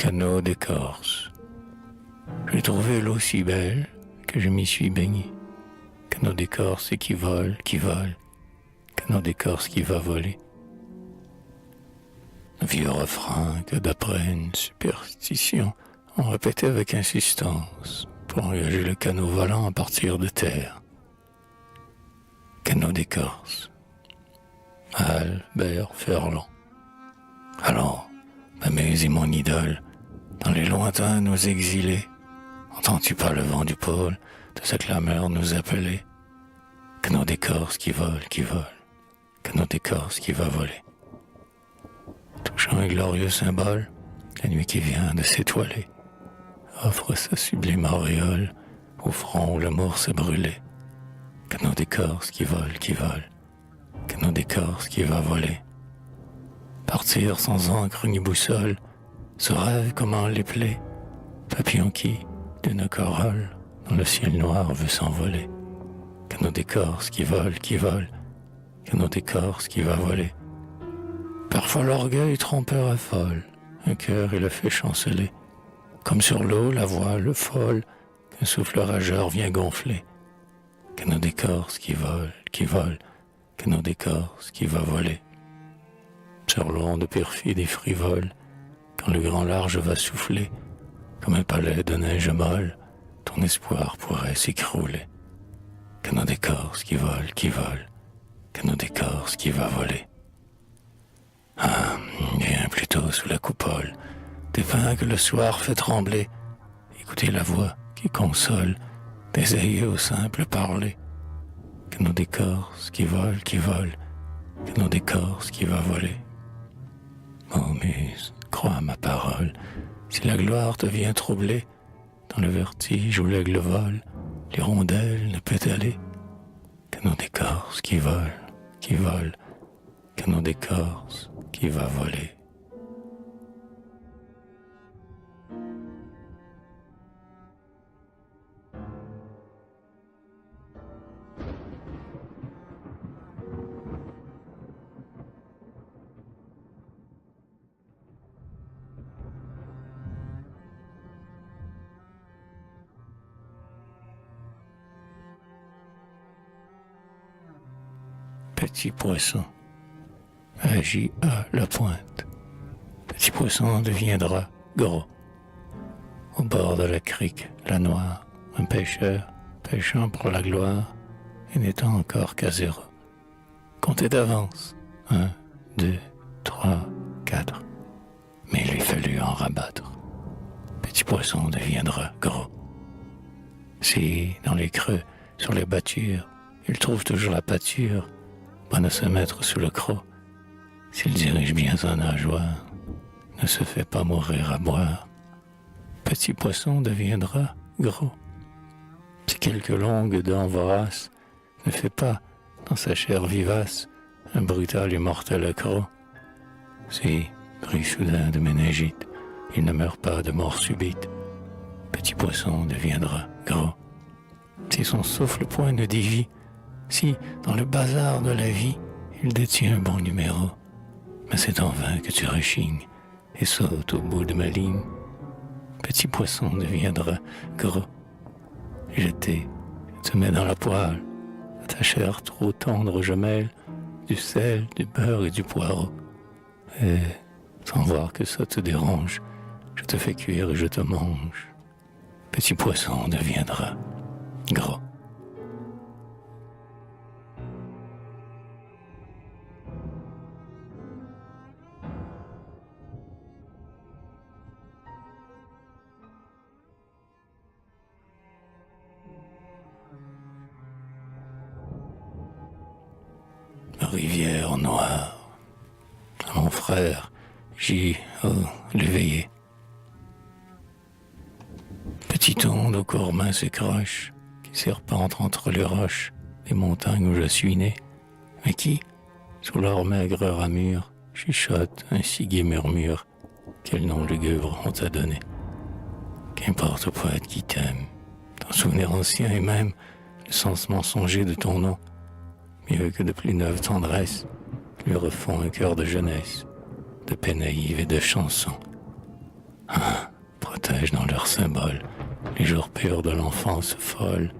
canot d'écorce. J'ai trouvé l'eau si belle que je m'y suis baigné. Canot d'écorce et qui vole, canot d'écorce qui va voler. Un vieux refrain que d'après une superstition, on répétait avec insistance pour engager le canot volant à partir de terre. Canot d'écorce. Albert Ferland. Alors, ma muse et mon idole, dans les lointains nos exilés, entends-tu pas le vent du pôle de sa clameur nous appeler? Canot d'écorce qui vole, canot d'écorce qui va voler. Touchant un glorieux symbole, la nuit qui vient de s'étoiler, offre sa sublime auréole au front où l'amour s'est brûlé. Canot d'écorce qui vole, canot d'écorce qui va voler. Partir sans encre ni boussole, ce rêve comment les plaies, papillon qui, d'une corolle, dans le ciel noir veut s'envoler. Canot d'écorce qui vole, canot d'écorce qui va voler. Parfois l'orgueil trompeur affole, un cœur il le fait chanceler. Comme sur l'eau la voile folle, qu'un souffle rageur vient gonfler. Canot d'écorce qui vole, canot d'écorce qui va voler. Sur l'onde perfide et frivole, quand le grand large va souffler, comme un palais de neige molle, ton espoir pourrait s'écrouler. Canot d'écorce qui vole, canot d'écorce qui va voler. Ah, viens plutôt sous la coupole, des pins que le soir fait trembler, écoutez la voix qui console, des aïeux au simple parler. Canot d'écorce qui vole, canot d'écorce qui va voler. Oh muse, crois à ma parole, si la gloire te vient troubler, dans le vertige où l'aigle vole, l'hirondelle ne peut aller. Canot d'écorce qui vole, canot d'écorce qui va voler. Petit poisson, agit à la pointe. Petit poisson deviendra gros. Au bord de la crique, la noire, un pêcheur, pêchant pour la gloire, et n'étant encore qu'à 0. Comptez d'avance, 1, 2, 3, 4. Mais il lui fallut en rabattre. Petit poisson deviendra gros. Si, dans les creux, sur les battures, il trouve toujours la pâture, bon à se mettre sous le croc, s'il dirige bien sa nageoire, ne se fait pas mourir à boire. Petit poisson deviendra gros. Si quelques longues dents voraces ne fait pas, dans sa chair vivace, un brutal et mortel accroc. Si, pris soudain de méningite, il ne meurt pas de mort subite, petit poisson deviendra gros. Si son souffle point ne dévie, si, dans le bazar de la vie, il détient un bon numéro, mais c'est en vain que tu rechignes et sautes au bout de ma ligne. Petit poisson deviendra gros. Jeté, te mets dans la poêle, à ta chair trop tendre je mêle du sel, du beurre et du poireau. Et, sans voir que ça te dérange, je te fais cuire et je te mange. Petit poisson deviendra gros. Rivière noire, à mon frère, l'éveillé. Petite onde au corps mince et croche, qui serpente entre les roches des montagnes où je suis né, mais qui, sous leur maigre ramure, chuchote ainsi gai murmure, quel nom lugubre on t'a donné. Qu'importe au poète qui t'aime, ton souvenir ancien et même le sens mensonger de ton nom, mieux que de plus neuves tendresses, lui refont un cœur de jeunesse, de paix naïve et de chansons. Protègent dans leurs symboles les jours purs de l'enfance folle.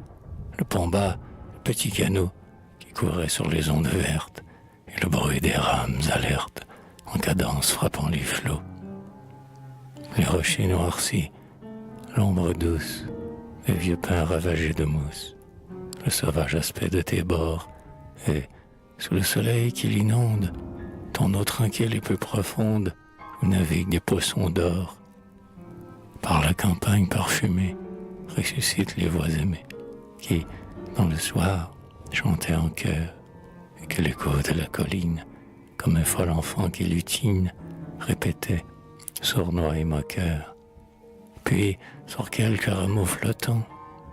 Le pont bas, le petit canot qui courait sur les ondes vertes, et le bruit des rames alertes en cadence frappant les flots. Les rochers noircis, l'ombre douce, les vieux pins ravagés de mousse, le sauvage aspect de tes bords, et, sous le soleil qui l'inonde, ton eau tranquille et peu profonde, où naviguent des poissons d'or. Par la campagne parfumée, ressuscitent les voix aimées, qui, dans le soir, chantaient en chœur, et que l'écho de la colline, comme un fol enfant qui lutine, répétait, sournois et moqueur. Puis, sur quelques rameaux flottants,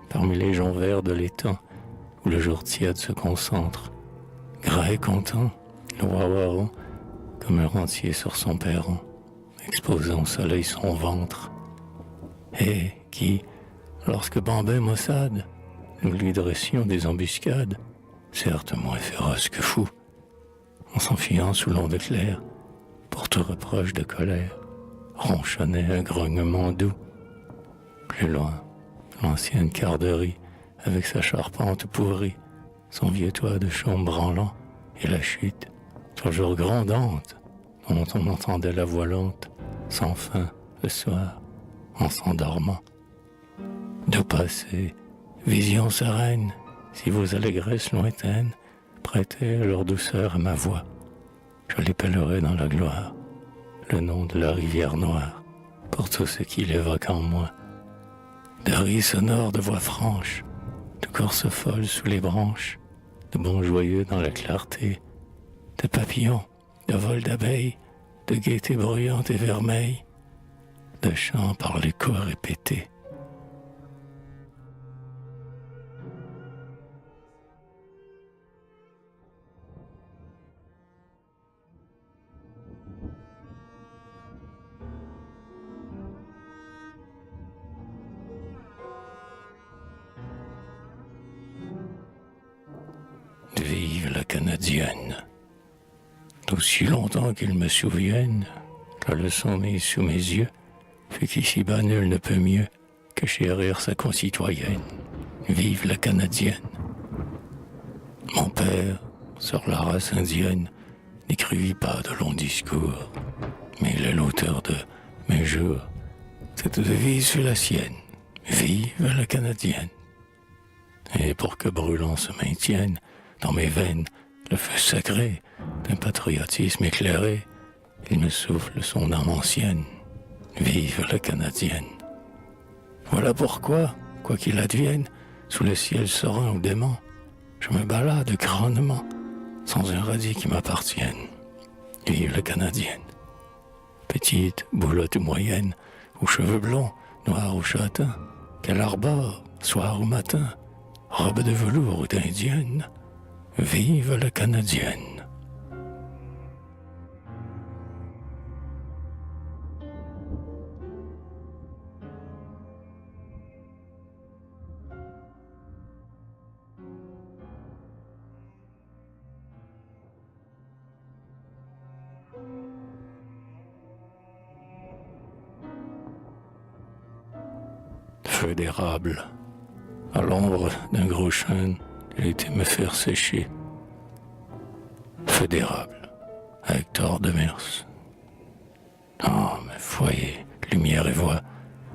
parmi les joncs verts de l'étang, où le jour tiède se concentre, gras et content, le wawaron, comme un rentier sur son perron, exposant au soleil son ventre, et qui, lorsque Bambin maussade, nous lui dressions des embuscades, certes moins féroces que fous, en s'enfiant sous l'onde claire, pour tout reproche de colère, ronchonnait un grognement doux. Plus loin, l'ancienne garderie, avec sa charpente pourrie, son vieux toit de chaume branlant, et la chute, toujours grondante, dont on entendait la voix lente, sans fin, le soir, en s'endormant. De passé, vision sereine, si vos allégresses lointaines prêtaient leur douceur à ma voix, je l'épellerai dans la gloire, le nom de la rivière noire, pour tout ce qu'il évoque en moi. De rires sonores de voix franches, de courses folles sous les branches, de bons joyeux dans la clarté, de papillons, de vols d'abeilles, de gaieté bruyante et vermeille, de chants par l'écho répété. Vive la Canadienne. D'aussi longtemps qu'il me souvienne, la leçon mise sous mes yeux fut qu'ici-bas nul ne peut mieux que chérir sa concitoyenne. Vive la Canadienne. Mon père, sur la race indienne, n'écrivit pas de longs discours, mais il est l'auteur de mes jours. Cette devise fut la sienne. Vive la Canadienne. Et pour que brûlant se maintienne dans mes veines le feu sacré d'un patriotisme éclairé, il me souffle son âme ancienne. Vive la Canadienne. Voilà pourquoi, quoi qu'il advienne, sous le ciel serein ou dément, je me balade grandement, sans un radis qui m'appartienne. Vive la Canadienne. Petite, boulotte ou moyenne, aux cheveux blonds, noirs ou châtains, qu'elle arbore, soir ou matin, robe de velours ou d'indienne, vive la Canadienne. Feu d'érable, à l'ombre d'un gros chêne, j'ai été me faire sécher. Feu d'érable, à Hector de Mers. Oh, mes foyers, lumière et voix,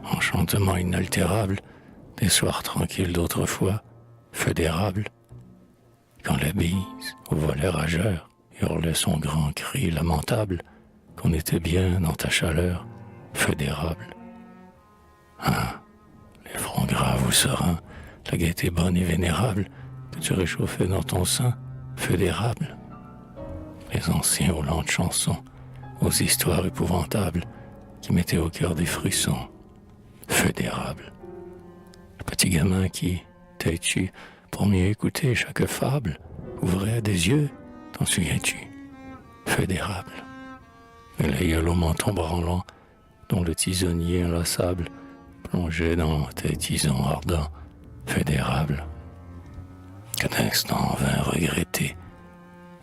enchantement inaltérable, des soirs tranquilles d'autrefois, feu d'érable. Quand la bise, au volet rageur, hurlait son grand cri lamentable, qu'on était bien dans ta chaleur, feu d'érable. Ah, les fronts graves ou sereins, la gaieté bonne et vénérable que tu réchauffais dans ton sein, feu d'érable. Les anciens aux lentes chansons, aux histoires épouvantables qui mettaient au cœur des frissons, feu d'érable. Le petit gamin qui, têtu, pour mieux écouter chaque fable, ouvrait des yeux, t'en souviens-tu? Feu d'érable. Et l'aïeul au menton branlant, dont le tisonnier inlassable plongeait dans tes tisons ardents, feu d'érable. Qu'un instant vint regretter,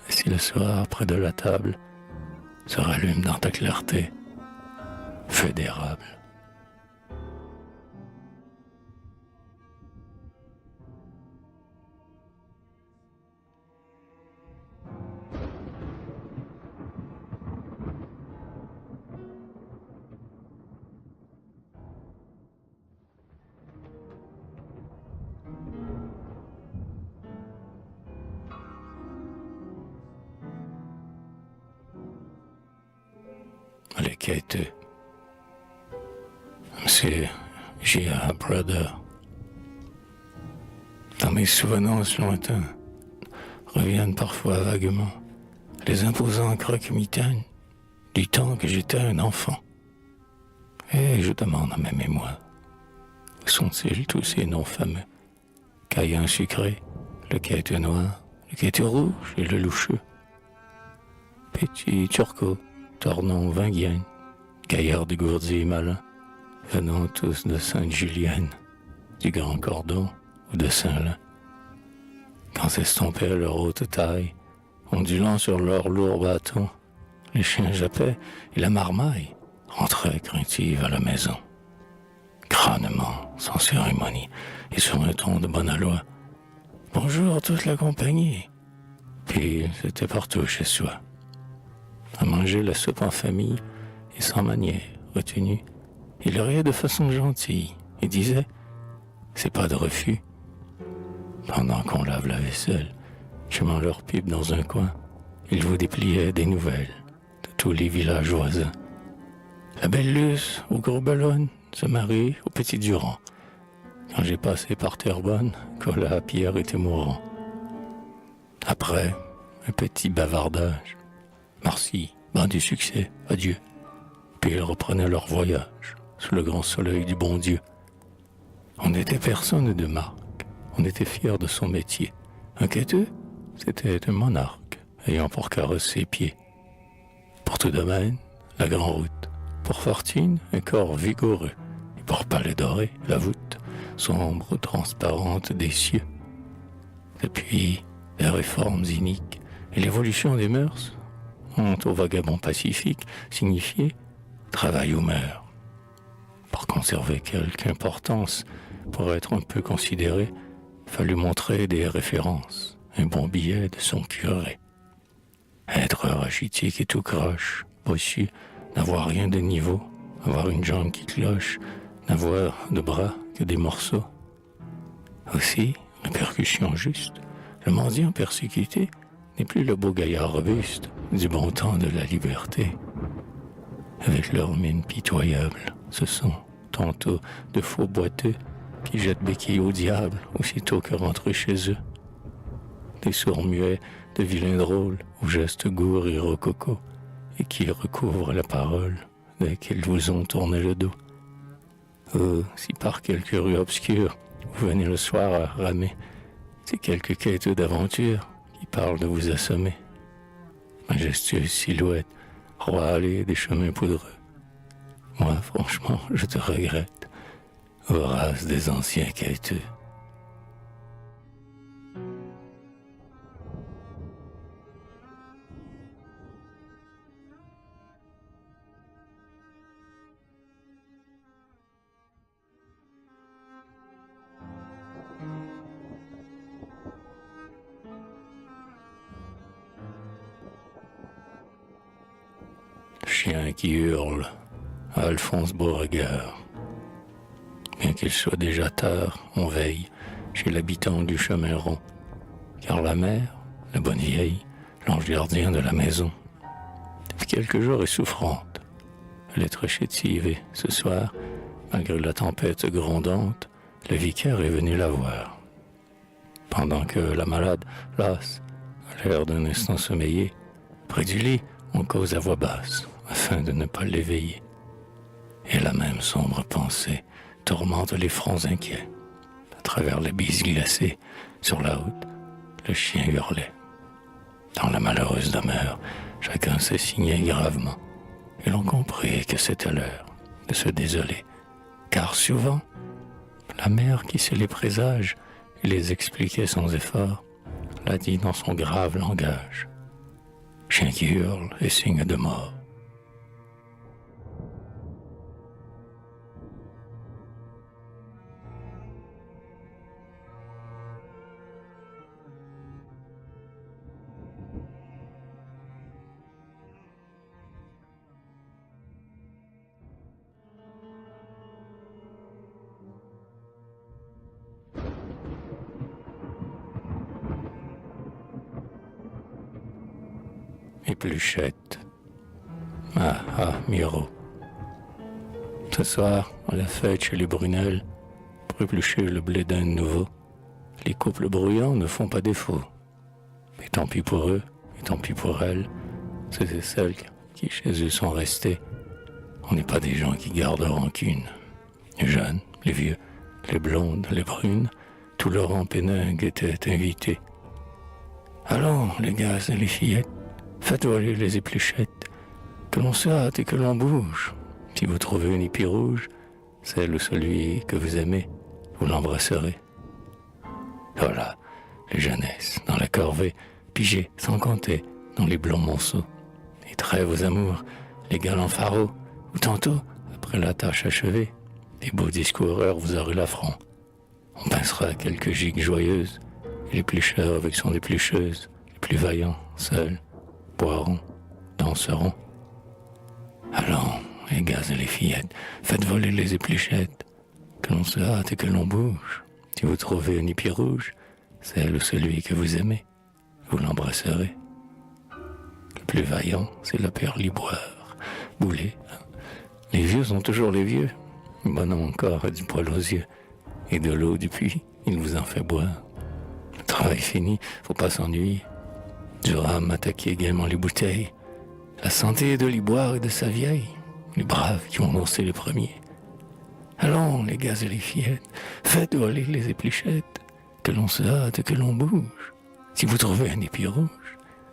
et si le soir, près de la table, se rallume dans ta clarté, feu d'érable. quêteux. C'est J.A. Brother. Dans mes souvenances lointains reviennent parfois vaguement les imposants croque-mitaines du temps que j'étais un enfant. Et je demande à ma mémoire, où sont-ils tous ces noms fameux? Caïn sucré, le quêteux noir, le quêteux rouge et le loucheux. Petit Turcot, Tornon Vinguienne, gaillard dégourdi et malin, venant tous de Sainte-Julienne, du Grand Cordon ou de Saint-Lin. Quand s'estompait leur haute taille, ondulant sur leurs lourds bâtons, les chiens jappaient et la marmaille rentrait craintive à la maison. Crânement, sans cérémonie, et sur un ton de bonne aloi. Bonjour toute la compagnie. Puis c'était partout chez soi. À manger la soupe en famille et sans manière retenue, il riait de façon gentille et disait « c'est pas de refus ». Pendant qu'on lave la vaisselle, fumant leur pipe dans un coin, il vous dépliait des nouvelles de tous les villages voisins. La belle Luce au gros ballon se marie au petit Durand. Quand j'ai passé par Terrebonne, Colas Pierre était mourant. Après, un petit bavardage. Merci, ben du succès, adieu. Puis ils reprenaient leur voyage, sous le grand soleil du bon Dieu. On n'était personne de marque, on était fiers de son métier. Un quêteux, c'était un monarque, ayant pour carrosse ses pieds. Pour tout domaine, la grande route. Pour fortune, un corps vigoureux. Et pour palais doré, la voûte, sombre, transparente des cieux. Depuis, les réformes iniques et l'évolution des mœurs ont au vagabond pacifique signifié travail ou meurt. Pour conserver quelque importance, pour être un peu considéré, fallut montrer des références, un bon billet de son curé. Être rachitique et tout croche, bossu, n'avoir rien de niveau, avoir une jambe qui cloche, n'avoir de bras que des morceaux. Aussi, répercussion juste, le mendiant persécuté n'est plus le beau gaillard robuste du bon temps de la liberté. Avec leur mine pitoyable, ce sont tantôt de faux boiteux qui jettent béquilles au diable aussitôt que rentrent chez eux. Des sourds muets de vilains drôles aux gestes gourds et rococo et qui recouvrent la parole dès qu'ils vous ont tourné le dos. Oh, si par quelque rue obscure vous venez le soir à ramer, c'est quelque quête d'aventure qui parle de vous assommer. Majestueuse silhouette, roi allé des chemins poudreux. Moi, franchement, je te regrette, vorace des anciens quêteux. Chien qui hurle à Alphonse Beauregard. Bien qu'il soit déjà tard, on veille chez l'habitant du chemin rond, car la mère, la bonne vieille, l'ange gardien de la maison, depuis quelques jours est souffrante. Elle est très chétive et ce soir, malgré la tempête grondante, le vicaire est venu la voir. Pendant que la malade, lasse, a l'air d'un instant sommeillé, près du lit, on cause à voix basse, afin de ne pas l'éveiller. Et la même sombre pensée tourmente les fronts inquiets. À travers les bises glacées, sur la route, le chien hurlait. Dans la malheureuse demeure, chacun s'assignait gravement, et l'on comprit que c'était l'heure de se désoler, car souvent, la mère qui sait les présages et les expliquait sans effort, l'a dit dans son grave langage. Chien qui hurle est signe de mort. Épluchette. Ah, Miro, Ce soir, à la fête chez les Brunel, pour éplucher le blé d'un nouveau, les couples bruyants ne font pas défaut. Et tant pis pour eux, et tant pis pour elles, ceux et celles qui chez eux sont restés. On n'est pas des gens qui gardent rancune. Les jeunes, les vieux, les blondes, les brunes, tout leur rang péningue était invité. Allons, les gars et les fillettes, faites voler les épluchettes, que l'on se hâte et que l'on bouge. Si vous trouvez une épi rouge, celle ou celui que vous aimez, vous l'embrasserez. Voilà, les jeunesses, dans la corvée, pigées, sans compter, dans les blonds monceaux. Et trêve aux amours, les galants pharaons, ou tantôt, après la tâche achevée, les beaux discoureurs vous aurez l'affront. On pincera quelques gigues joyeuses, et l'éplucheur avec son éplucheuse, les plus vaillants, seuls, boiront, danseront. Allons, les gars et les fillettes, faites voler les épluchettes, que l'on se hâte et que l'on bouge. Si vous trouvez un épi rouge, celle ou celui que vous aimez, vous l'embrasserez. Le plus vaillant, c'est le père Liboire. Boulet, les vieux sont toujours les vieux. Le bonhomme encore a du poil aux yeux, et de l'eau du puits, il vous en fait boire. Le travail fini, faut pas s'ennuyer. Du rhum attaquer également les bouteilles. La santé de Liboire et de sa vieille, les braves qui vont danser les premiers. Allons, les gars et les fillettes, faites voler les épluchettes, que l'on se hâte et que l'on bouge. Si vous trouvez un épi rouge,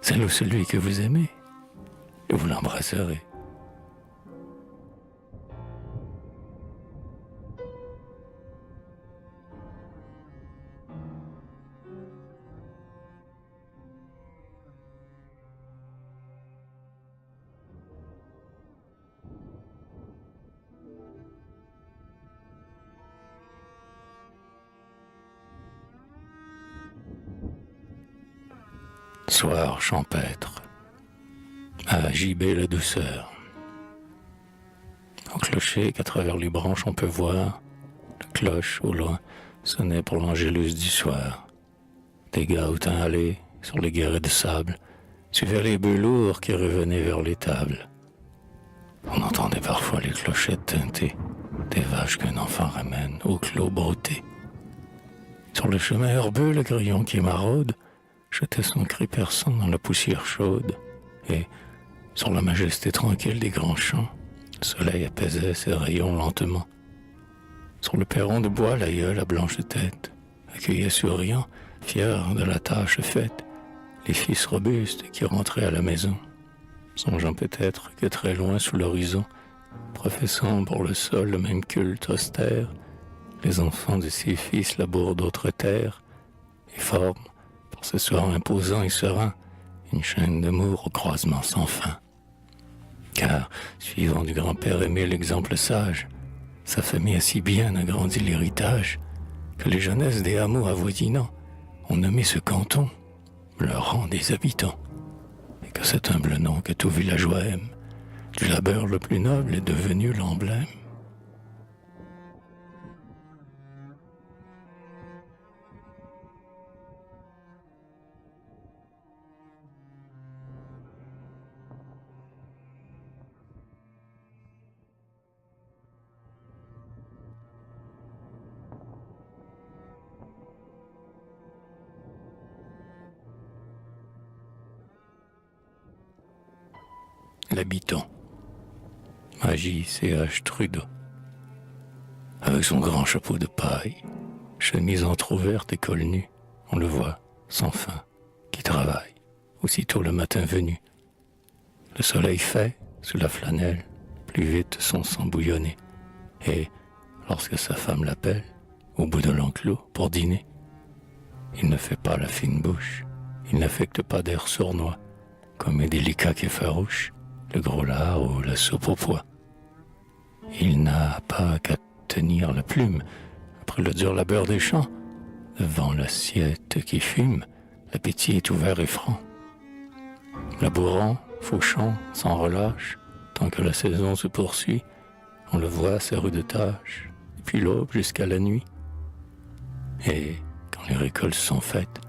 celle ou celui que vous aimez, et vous l'embrasserez. Soir champêtre, à gibet la douceur. Au clocher qu'à travers les branches on peut voir, la cloche au loin sonnait pour l'angélus du soir. Des gars au teint allés sur les guérets de sable suivaient les bœufs lourds qui revenaient vers les tables. On entendait parfois les clochettes teinter des vaches qu'un enfant ramène au clos brouté. Sur le chemin herbeux, le grillon qui maraude jetait son cri perçant dans la poussière chaude, et, sur la majesté tranquille des grands champs, le soleil apaisait ses rayons lentement. Sur le perron de bois, l'aïeul à blanche tête accueillait souriant, fier de la tâche faite, les fils robustes qui rentraient à la maison, songeant peut-être que très loin sous l'horizon, professant pour le sol le même culte austère, les enfants de ses fils labourent d'autres terres, et forment, pour ce soir imposant et serein, une chaîne d'amour au croisement sans fin. Car, suivant du grand-père aimé l'exemple sage, sa famille a si bien agrandi l'héritage que les jeunesses des hameaux avoisinants ont nommé ce canton leur rang des habitants, et que cet humble nom que tout villageois aime, du labeur le plus noble est devenu l'emblème. L'habitant, J.C.H. Trudeau, avec son grand chapeau de paille, chemise entr'ouverte et col nu, on le voit, sans fin, qui travaille, aussitôt le matin venu. Le soleil fait, sous la flanelle, plus vite son sang bouillonné, et, lorsque sa femme l'appelle, au bout de l'enclos, pour dîner, il ne fait pas la fine bouche, il n'affecte pas d'air sournois, comme est délicat et farouche, le gros lard ou la soupe au pois. Il n'a pas qu'à tenir la plume, après le dur labeur des champs. Devant l'assiette qui fume, l'appétit est ouvert et franc. Labourant, fauchant, sans relâche, tant que la saison se poursuit, on le voit à ses rudes tâches, depuis l'aube jusqu'à la nuit. Et, quand les récoltes sont faites,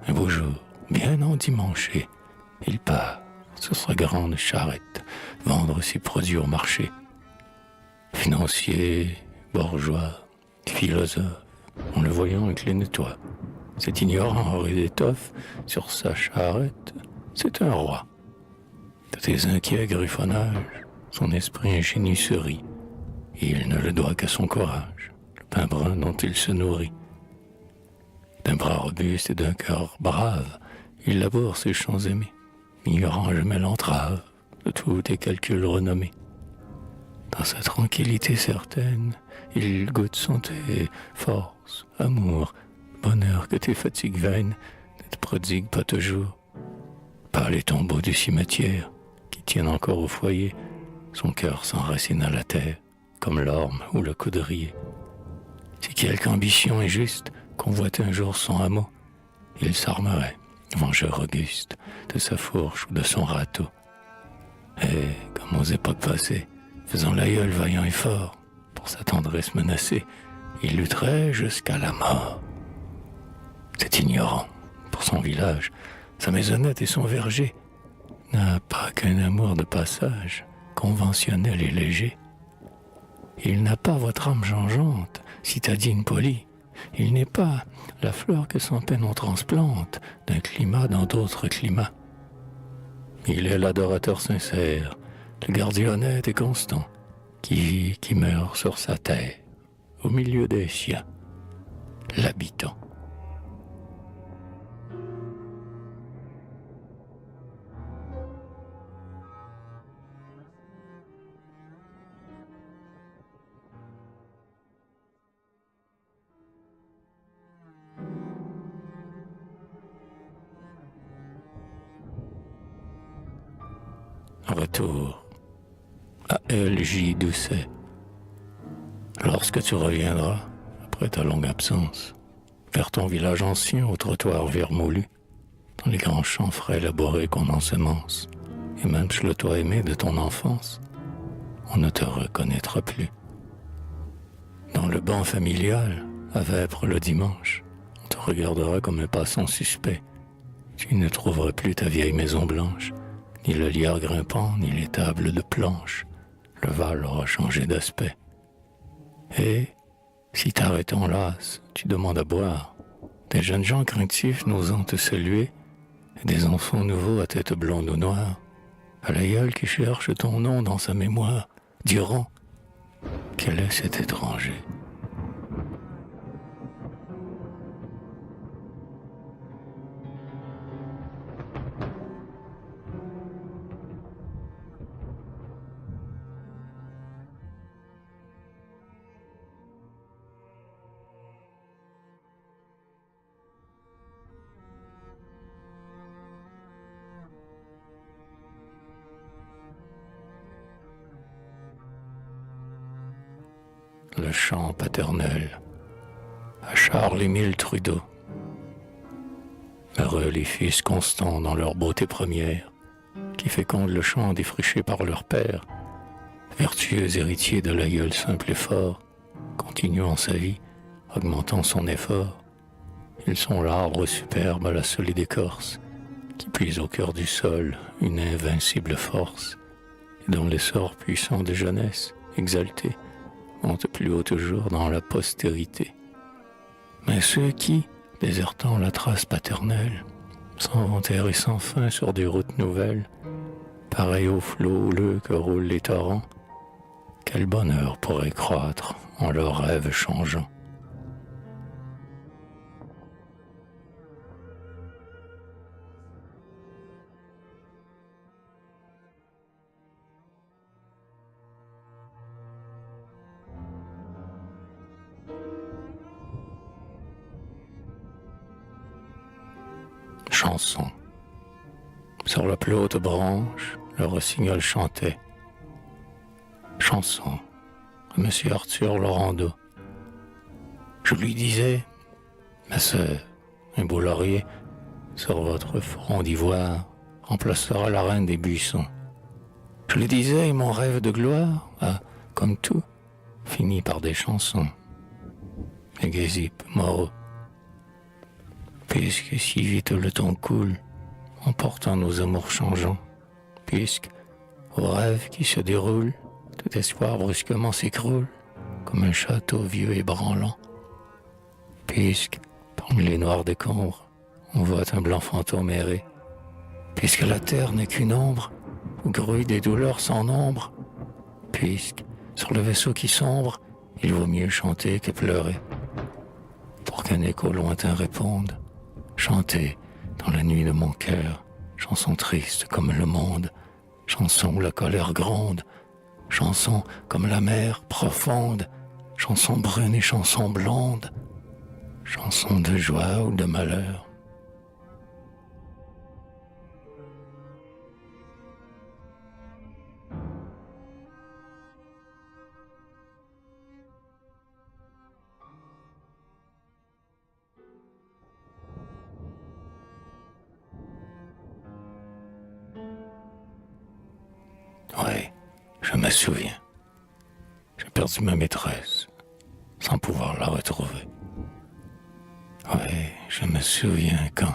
un beau jour, bien endimanché, il part sur sa grande charrette, vendre ses produits au marché. Financier, bourgeois, philosophe, en le voyant il les nettoie. Cet ignorant aurait d'étoffe sur sa charrette, c'est un roi. De tes inquiets griffonnages, son esprit ingénu se rit. Il ne le doit qu'à son courage, le pain brun dont il se nourrit. D'un bras robuste et d'un cœur brave, il laboure ses champs aimés, ignorant jamais l'entrave de tous tes calculs renommés. Dans sa tranquillité certaine, il goûte santé, force, amour, bonheur que tes fatigues vaines ne te prodiguent pas toujours. Par les tombeaux du cimetière qui tiennent encore au foyer, son cœur s'enracine à la terre, comme l'orme ou le coudrier. Si quelque ambition injuste convoite un jour son hameau, il s'armerait, vengeur auguste, de sa fourche ou de son râteau. Et, comme aux époques passées, faisant l'aïeul vaillant et fort, pour sa tendresse menacée, il lutterait jusqu'à la mort. Cet ignorant, pour son village, sa maisonnette et son verger, n'a pas qu'un amour de passage, conventionnel et léger. Il n'a pas votre âme changeante, citadine polie. Il n'est pas la fleur que sans peine on transplante d'un climat dans d'autres climats. Il est l'adorateur sincère, le gardien honnête et constant, qui vit, qui meurt sur sa terre, au milieu des siens, l'habitant. Retour à L.J. Doucet. Lorsque tu reviendras, après ta longue absence, vers ton village ancien au trottoir vermoulu, dans les grands champs frais labourés qu'on ensemence, et même sur le toit aimé de ton enfance, on ne te reconnaîtra plus. Dans le banc familial, à vêpres le dimanche, on te regardera comme un passant suspect. Tu ne trouveras plus ta vieille maison blanche, ni le liard grimpant, ni les tables de planche. Le Val aura changé d'aspect. Et, si t'arrêtant las, tu demandes à boire, des jeunes gens craintifs n'osant te saluer, et des enfants nouveaux à tête blonde ou noire, à l'aïeul qui cherche ton nom dans sa mémoire, diront, quel est cet étranger ? Le chant paternel à Charles-Émile Trudeau. Heureux les fils constants dans leur beauté première, qui fécondent le champ défriché par leur père, vertueux héritiers de l'aïeul simple et fort, continuant sa vie, augmentant son effort. Ils sont l'arbre superbe à la solide écorce, qui puise au cœur du sol une invincible force, et dont l'essor puissant de jeunesse, exalté, monte plus haut toujours dans la postérité. Mais ceux qui, désertant la trace paternelle, s'en vont errer sans fin sur des routes nouvelles, pareils aux flots houleux que roulent les torrents, quel bonheur pourrait croître en leurs rêves changeants. Chanson. Sur la plus haute branche, le rossignol chantait. Chanson à Monsieur Arthur Laurando. Je lui disais, ma sœur, un beau laurier sur votre front d'ivoire remplacera la reine des buissons. Je lui disais, mon rêve de gloire a, comme tout, fini par des chansons. Hégésippe, Moreau. Puisque si vite le temps coule, emportant nos amours changeants, puisque, aux rêves qui se déroulent, tout espoir brusquement s'écroule, comme un château vieux et branlant. Puisque, parmi les noirs décombres, on voit un blanc fantôme errer. Puisque la terre n'est qu'une ombre, où grouillent des douleurs sans nombre. Puisque, sur le vaisseau qui sombre, il vaut mieux chanter que pleurer. Pour qu'un écho lointain réponde, chanter dans la nuit de mon cœur, chanson triste comme le monde, chanson où la colère gronde, chanson comme la mer profonde, chanson brune et chanson blonde, chanson de joie ou de malheur. Oui, je me souviens. J'ai perdu ma maîtresse, sans pouvoir la retrouver. Oui, je me souviens quand,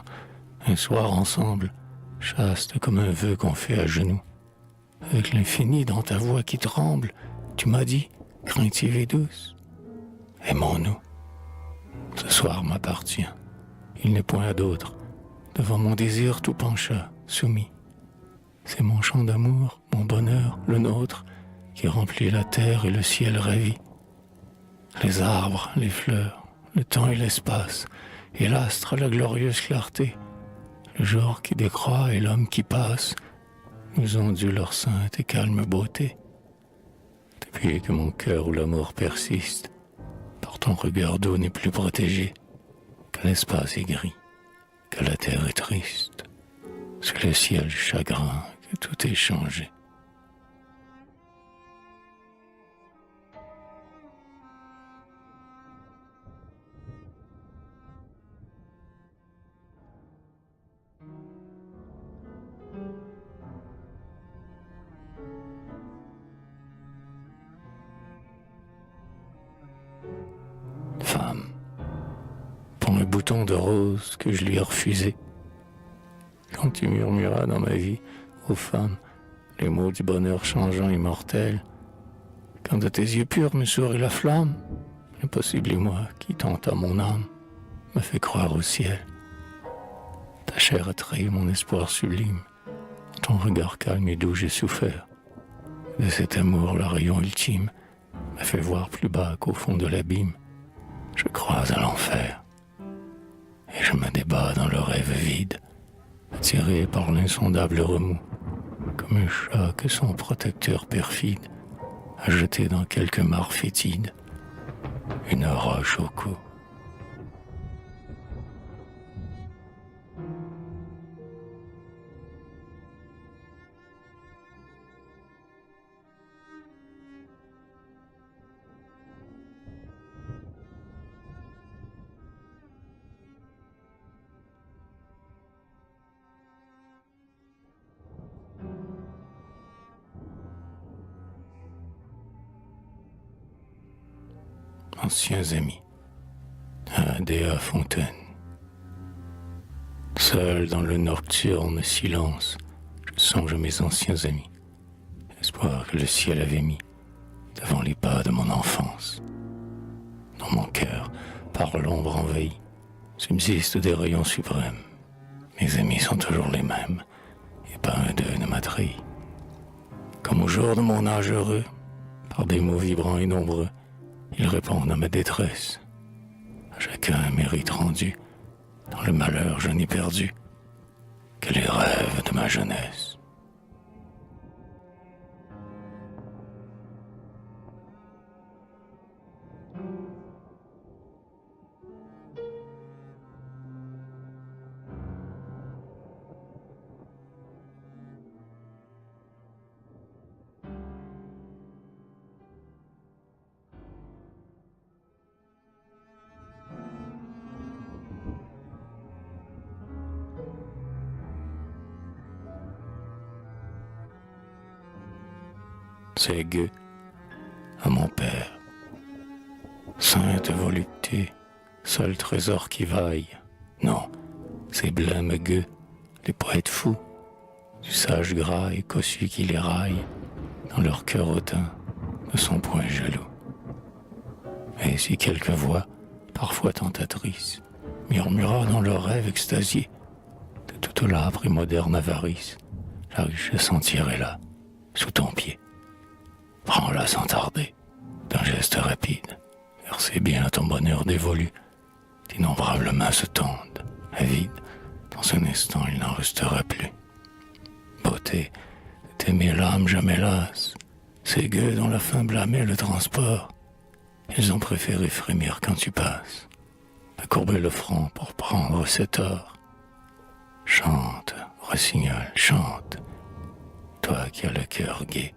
un soir ensemble, chaste comme un vœu qu'on fait à genoux, avec l'infini dans ta voix qui tremble, tu m'as dit, craintive et douce, aimons-nous. Ce soir m'appartient, il n'est point à d'autre. Devant mon désir tout pencha, soumis. C'est mon chant d'amour, mon bonheur, le nôtre, qui remplit la terre et le ciel ravi. Les arbres, les fleurs, le temps et l'espace, et l'astre à la glorieuse clarté, le jour qui décroît et l'homme qui passe, nous ont dû leur sainte et calme beauté. Depuis que mon cœur où l'amour persiste, par ton regard d'eau n'est plus protégé, que l'espace est gris, que la terre est triste, sous le ciel chagrin, que tout est changé. Femme, pour le bouton de rose que je lui ai refusé, quand tu murmuras dans ma vie, ô femme, les mots du bonheur changeant immortel, quand de tes yeux purs me sourit la flamme, l'impossible et moi qui tenta mon âme, me fait croire au ciel. Ta chair a trahi mon espoir sublime, ton regard calme et doux j'ai souffert. De cet amour, le rayon ultime m'a fait voir plus bas qu'au fond de l'abîme. Je crois à l'enfer, et je me débat dans le rêve vide, attiré par l'insondable remous, comme un chat que son protecteur perfide a jeté dans quelque mare fétide, une roche au cou. Anciens amis, à Déa Fontaine. Seul dans le nocturne silence, je songe à mes anciens amis, espoir que le ciel avait mis devant les pas de mon enfance. Dans mon cœur, par l'ombre envahie, subsistent des rayons suprêmes. Mes amis sont toujours les mêmes, et pas un d'eux ne m'a trahi. Comme au jour de mon âge heureux, par des mots vibrants et nombreux, ils répondent à ma détresse. À chacun un mérite rendu. Dans le malheur, je n'ai perdu que les rêves de ma jeunesse. C'est gueux à mon père. Sainte volupté, seul trésor qui vaille. Non, c'est blême gueux, les poètes fous, du sage gras et cossu qui les raille, dans leur cœur hautain, ne sont point jaloux. Et si quelque voix, parfois tentatrice, murmura dans leurs rêves extasiés de toute l'âpre et moderne avarice, la richesse entière est là, sous ton pied. Prends-la sans tarder, d'un geste rapide, car c'est bien à ton bonheur dévolu. D'innombrables mains se tendent, avides, dans un instant il n'en restera plus. Beauté, t'aimer l'âme jamais lasse, ces gueux dont la faim blâmait le transport, ils ont préféré frémir quand tu passes, à courber le front pour prendre cet or. Chante, rossignol, chante, toi qui as le cœur gai.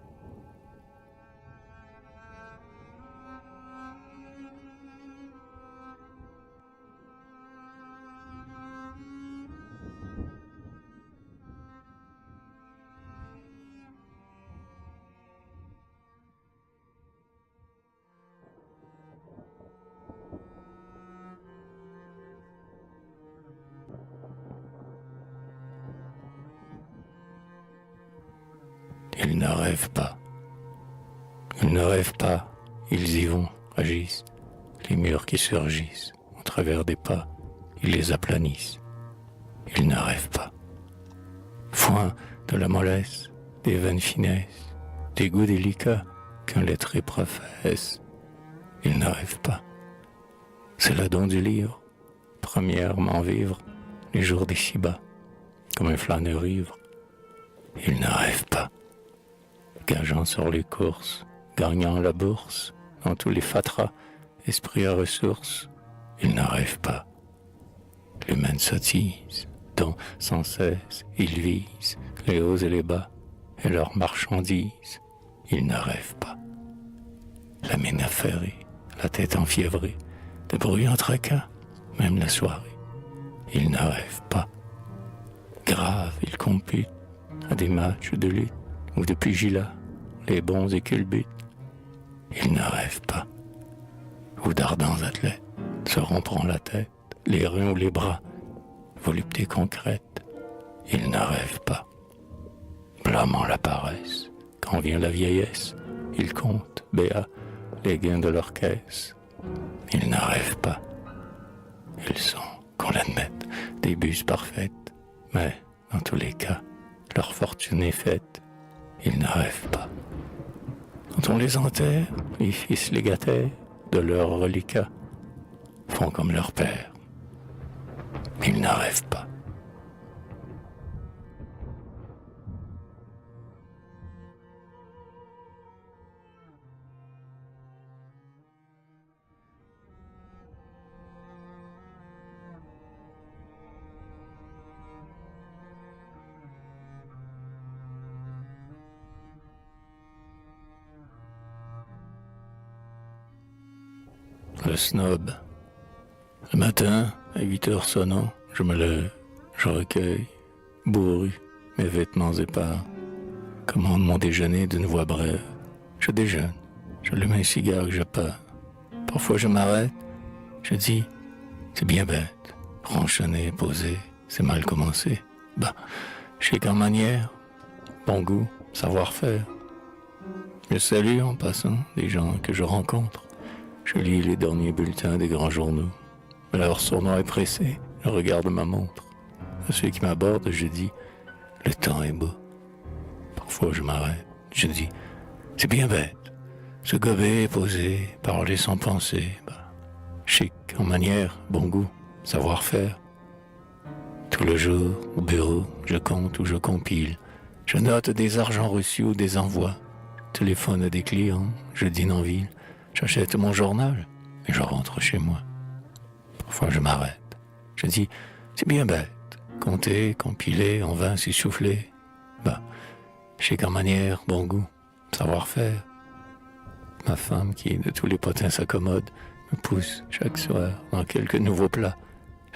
Ils ne rêvent pas. Ils ne rêvent pas. Ils y vont, agissent. Les murs qui surgissent, au travers des pas, ils les aplanissent. Ils ne rêvent pas. Foin de la mollesse, des vaines finesses, des goûts délicats qu'un lettré professe. Ils ne rêvent pas. C'est le don du livre, premièrement vivre les jours d'ici-bas, comme un flâneur ivre. Ils ne rêvent pas. Gageant sur les courses, gagnant la bourse, dans tous les fatras, esprit à ressources, ils ne rêvent pas. L'humaine sottise, dont sans cesse ils visent les hauts et les bas, et leurs marchandises, ils ne rêvent pas. La mine affairée, la tête enfiévrée, de bruyants tracas, même la soirée, ils ne rêvent pas. Graves, ils computent à des matchs de lutte ou de pugilat, les bons et culbutent, ils ne rêvent pas. Ou d'ardents athlètes se rompront la tête, les reins ou les bras, volupté concrète, ils ne rêvent pas. Blâmant la paresse, quand vient la vieillesse, ils comptent, béats, les gains de leur caisse, ils ne rêvent pas. Ils sont, qu'on l'admette, des buses parfaites, mais, dans tous les cas, leur fortune est faite, ils ne rêvent pas. Quand on les enterre, les fils légataires de leurs reliquats font comme leur père. Ils ne rêvent pas. Le snob. Le matin, à 8 heures sonnant, je me lève, je recueille, bourru, mes vêtements épars, commande mon déjeuner d'une voix brève. Je déjeune, j'allume un cigare et je pars. Parfois je m'arrête, je dis, c'est bien bête, ronchonner, poser, c'est mal commencé. Bah, chic en manière, bon goût, savoir-faire. Je salue en passant des gens que je rencontre. Je lis les derniers bulletins des grands journaux. Leur sournois est pressé, je regarde ma montre. À ceux qui m'abordent, je dis, le temps est beau. Parfois je m'arrête, je dis, c'est bien bête. Se gober, poser, parler sans penser, chic, en manière, bon goût, savoir-faire. Tout le jour, au bureau, je compte ou je compile. Je note des argents reçus ou des envois. Je téléphone à des clients, je dîne en ville. J'achète mon journal et je rentre chez moi. Parfois je m'arrête. Je dis, c'est bien bête. Compter, compiler, en vain s'essouffler. Chic en manière, bon goût, savoir-faire. Ma femme, qui de tous les potins s'accommode, me pousse chaque soir dans quelques nouveaux plats.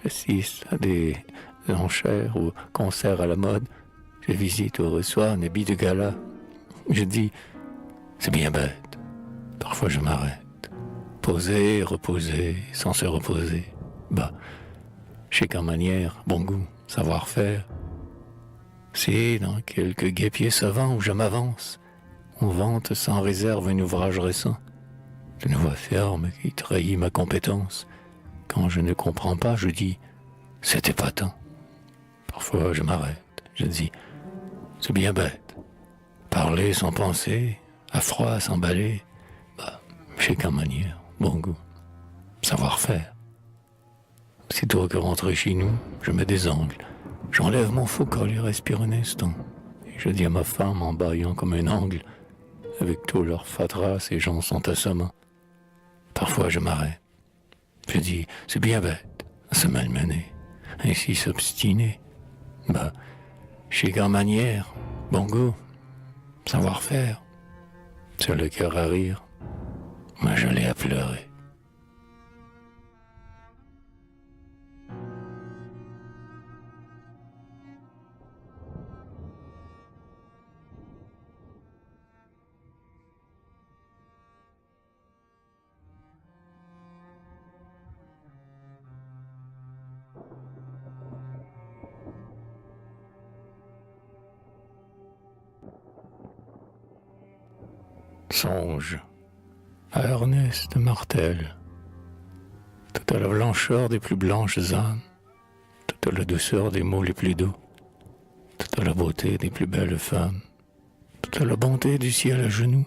J'assiste à des enchères ou concerts à la mode. Je visite ou reçois un habit de gala. Je dis, c'est bien bête. Parfois je m'arrête. Poser, reposer, sans se reposer. Chic en manière, bon goût, savoir-faire. C'est dans quelques guêpiers savants où je m'avance, on vante sans réserve un ouvrage récent. D'une voix ferme qui trahit ma compétence. Quand je ne comprends pas, je dis « c'était pas tant ». Parfois je m'arrête, je dis « c'est bien bête ». Parler sans penser, à froid, s'emballer, j'ai qu'en manière, bon goût, savoir-faire. Sitôt que rentré chez nous, je me désangle. J'enlève mon faux col et respire un instant. Et je dis à ma femme en bâillant comme un angle, avec tout leur fatras, ces gens sont assommants. Parfois je m'arrête. Je dis, c'est bien bête, à se malmener, ainsi s'obstiner. J'ai qu'en manière, bon goût, savoir-faire. Sur le cœur à rire, moi je l'ai à pleurer. Songe à Ernest Martel, toute la blancheur des plus blanches âmes, toute la douceur des mots les plus doux, toute la beauté des plus belles femmes, toute la bonté du ciel à genoux,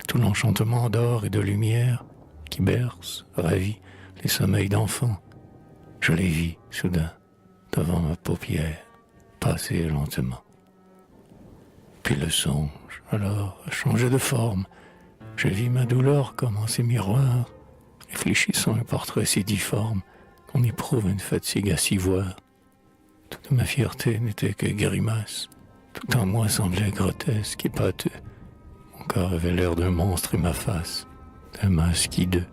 tout l'enchantement d'or et de lumière qui berce, ravit les sommeils d'enfants. Je les vis soudain devant ma paupière passer lentement. Puis le songe, alors, a changé de forme. Je vis ma douleur comme en ces miroirs, réfléchissant un portrait si difforme qu'on éprouve une fatigue à s'y voir. Toute ma fierté n'était que grimace, tout en moi semblait grotesque et pâteux. Mon corps avait l'air d'un monstre et ma face d'un masque hideux.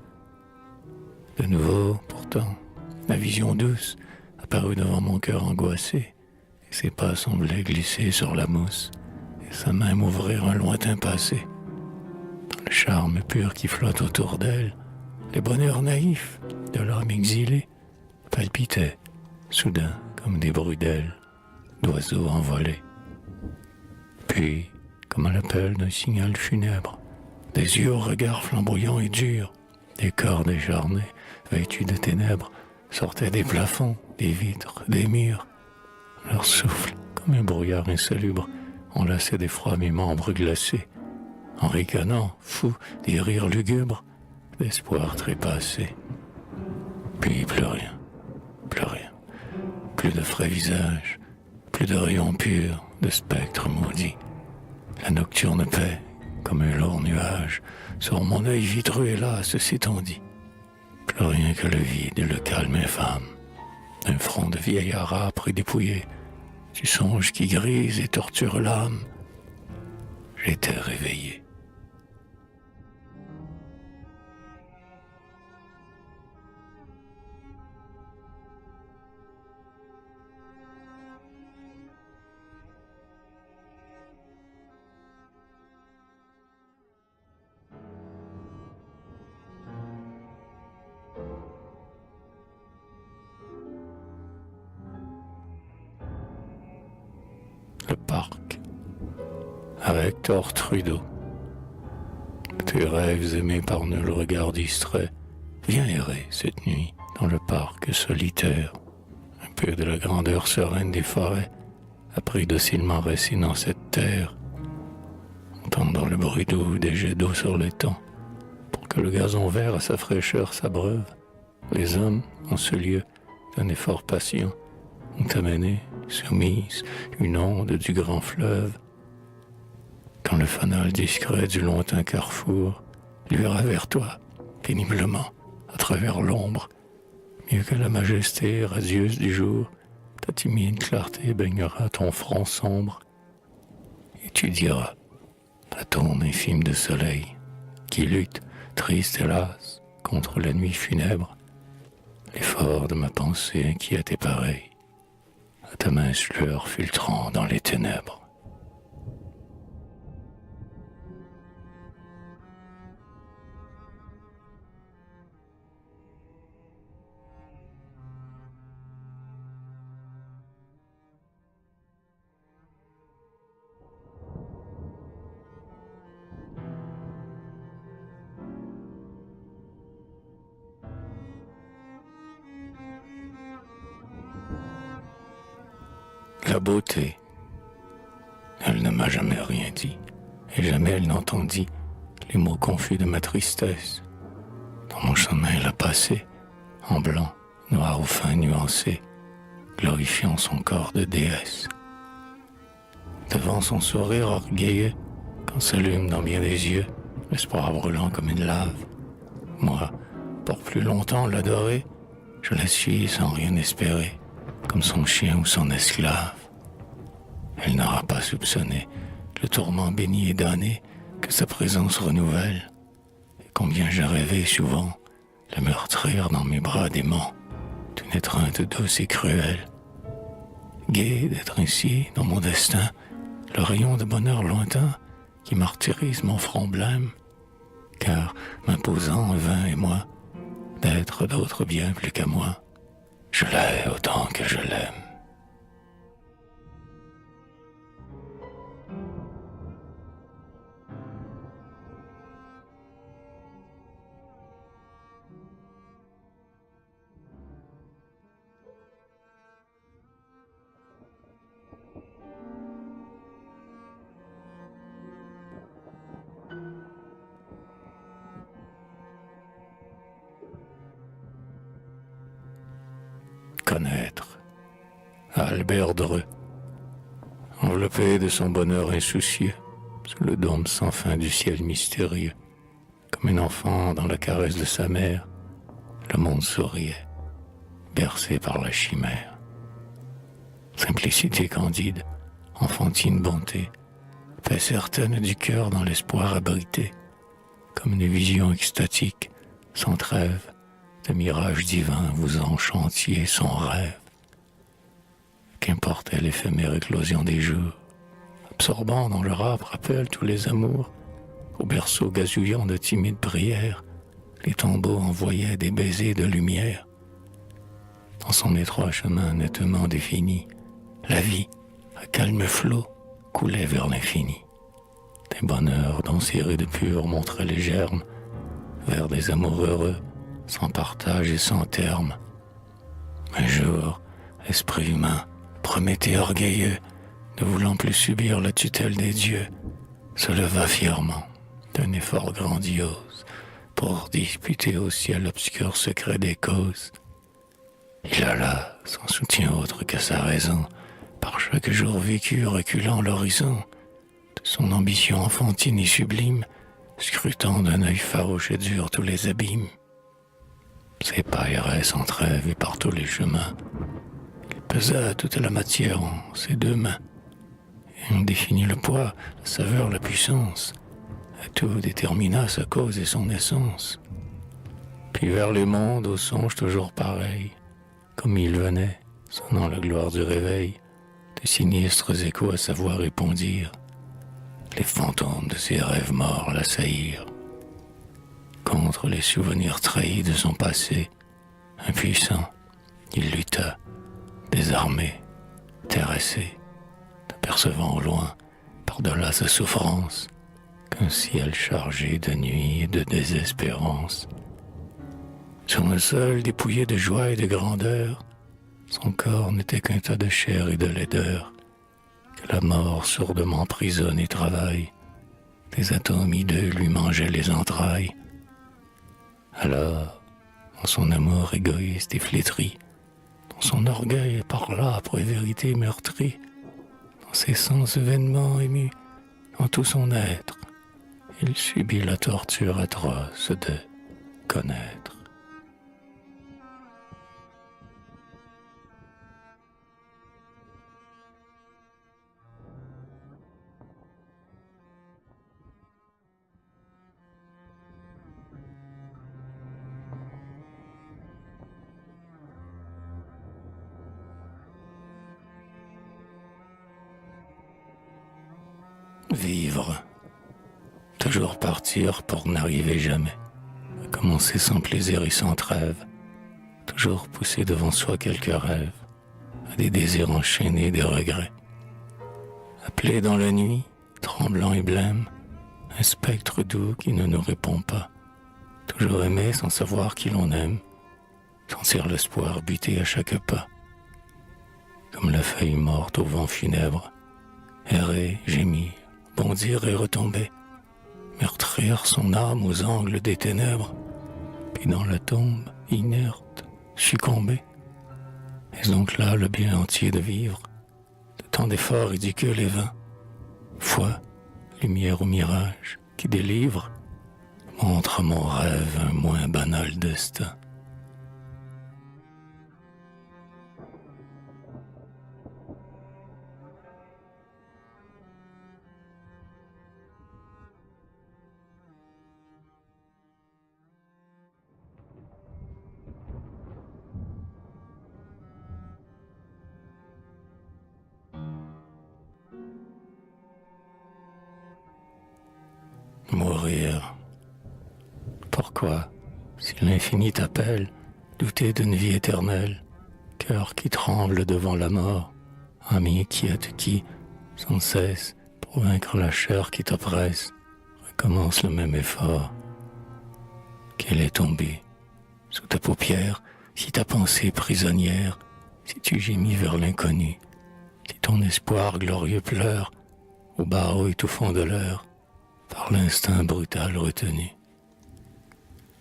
De nouveau, pourtant, la vision douce apparut devant mon cœur angoissé, et ses pas semblaient glisser sur la mousse, et sa main m'ouvrir un lointain passé. Dans le charme pur qui flotte autour d'elle, les bonheurs naïfs de l'homme exilé palpitaient, soudain, comme des bruits d'ailes d'oiseaux envolés. Puis, comme à l'appel d'un signal funèbre, des yeux au regard flamboyant et dur, des corps décharnés, vêtus de ténèbres, sortaient des plafonds, des vitres, des murs. Leur souffle, comme un brouillard insalubre, enlaçait d'effroi mes membres glacés. En ricanant, fou, des rires lugubres, d'espoir trépassé. Puis plus rien, plus rien. Plus de frais visages, plus de rayons purs, de spectres maudits. La nocturne paix, comme un lourd nuage, sur mon œil vitreux hélas s'étendit. Plus rien que le vide et le calme infâme, un front de vieillard âpre et dépouillé, du songe qui grise et torture l'âme. J'étais réveillé. Le parc, avec Thor Trudeau. Tes rêves aimés par nul regard distrait, viens errer cette nuit dans le parc solitaire. Un peu de la grandeur sereine des forêts a pris docilement racine dans cette terre. Entendre le bruit doux des jets d'eau sur l'étang, pour que le gazon vert à sa fraîcheur s'abreuve. Les hommes, en ce lieu d'un effort patient, ont amené, soumise, une onde du grand fleuve. Quand le fanal discret du lointain carrefour luira vers toi, péniblement, à travers l'ombre, mieux que la majesté radieuse du jour, ta timide clarté baignera ton front sombre, et tu diras à ton infime de soleil, qui lutte, triste hélas, contre la nuit funèbre, l'effort de ma pensée inquiète et pareil, à ta mince lueur filtrant dans les ténèbres. La beauté. Elle ne m'a jamais rien dit, et jamais elle n'entendit les mots confus de ma tristesse. Dans mon chemin, elle a passé, en blanc, noir ou fin nuancé, glorifiant son corps de déesse. Devant son sourire orgueilleux, quand s'allume dans bien des yeux l'espoir brûlant comme une lave, moi, pour plus longtemps l'adorer, je la suis sans rien espérer, comme son chien ou son esclave. Elle n'aura pas soupçonné le tourment béni et damné que sa présence renouvelle, et combien j'ai rêvé souvent le meurtrir dans mes bras déments d'une étreinte douce et cruelle. Gai d'être ainsi dans mon destin, le rayon de bonheur lointain qui martyrise mon front blême, car m'imposant un vain émoi d'être d'autres bien plus qu'à moi, je l'ai autant que je l'aime. Connaître. Albert Dreux, enveloppé de son bonheur insoucieux, sous le dôme sans fin du ciel mystérieux, comme un enfant dans la caresse de sa mère, le monde souriait, bercé par la chimère. Simplicité candide, enfantine bonté, paix certaine du cœur dans l'espoir abrité, comme une vision extatique, sans trêve, de mirage divin vous enchantiez son rêve. Qu'importait l'éphémère éclosion des jours, absorbant dans leur âpre rappel tous les amours, au berceau gazouillant de timides prières, les tombeaux envoyaient des baisers de lumière. Dans son étroit chemin nettement défini, la vie, à calme flot, coulait vers l'infini. Des bonheurs dont cirés de pur montraient les germes, vers des amours heureux, sans partage et sans terme. Un jour, esprit humain, Prométhée orgueilleux, ne voulant plus subir la tutelle des dieux, se leva fièrement d'un effort grandiose pour disputer au ciel l'obscur secret des causes. Il alla, sans soutien autre que sa raison, par chaque jour vécu reculant l'horizon de son ambition enfantine et sublime, scrutant d'un œil farouche et dur tous les abîmes. Ses pas erraient sans trêve et par tous les chemins. Il pesa toute la matière en ses deux mains. Et on définit le poids, la saveur, la puissance. À tout détermina sa cause et son essence. Puis vers les mondes, aux songes toujours pareils, comme il venait, sonnant la gloire du réveil, de sinistres échos à sa voix répondirent. Les fantômes de ses rêves morts l'assaillirent. Contre les souvenirs trahis de son passé, impuissant, il lutta, désarmé, terrassé, apercevant au loin, par-delà sa souffrance, qu'un ciel chargé de nuit et de désespérance. Sur un sol dépouillé de joie et de grandeur, son corps n'était qu'un tas de chair et de laideur, que la mort sourdement prisonne et travaille, des atomes hideux lui mangeaient les entrailles. Alors, dans son amour égoïste et flétri, dans son orgueil par l'âpre vérité meurtrie, dans ses sens vainement émus, dans tout son être, il subit la torture atroce de connaître. Vivre, toujours partir pour n'arriver jamais, commencer sans plaisir et sans trêve, toujours pousser devant soi quelques rêves, à des désirs enchaînés, des regrets. Appeler dans la nuit, tremblant et blême, un spectre doux qui ne nous répond pas, toujours aimer sans savoir qui l'on aime, sentir l'espoir buter à chaque pas. Comme la la feuille morte au vent funèbre, errer, gémir, bondir et retomber, meurtrir son âme aux angles des ténèbres, puis dans la tombe, inerte, succomber. Est-ce donc là le bien entier de vivre, de tant d'efforts ridicules et vains? Foi, lumière ou mirage, qui délivre, montre à mon rêve un moins banal destin. Mourir. Pourquoi, si l'infini t'appelle, douter d'une vie éternelle, cœur qui tremble devant la mort, âme inquiète qui, sans cesse, pour vaincre la chair qui t'oppresse, recommence le même effort. Quel est tombé sous ta paupière, si ta pensée prisonnière, si tu gémis vers l'inconnu, si ton espoir glorieux pleure, au barreau étouffant de l'heure, par l'instinct brutal retenu.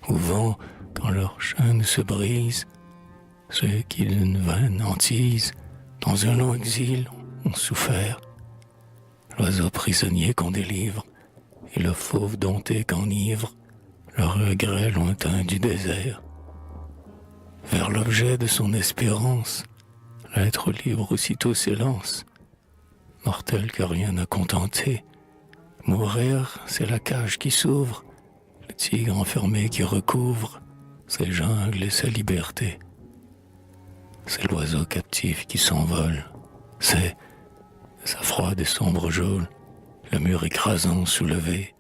Où vont, quand leur chaîne se brise, ceux qui d'une vaine hantise, dans un long exil, ont souffert, l'oiseau prisonnier qu'on délivre, et le fauve dompté qu'enivre, le regret lointain du désert. Vers l'objet de son espérance, l'être libre aussitôt s'élance, mortel que rien n'a contenté. Mourir, c'est la cage qui s'ouvre, le tigre enfermé qui recouvre ses jungles et sa liberté. C'est l'oiseau captif qui s'envole, c'est sa froide et sombre geôle, le mur écrasant soulevé.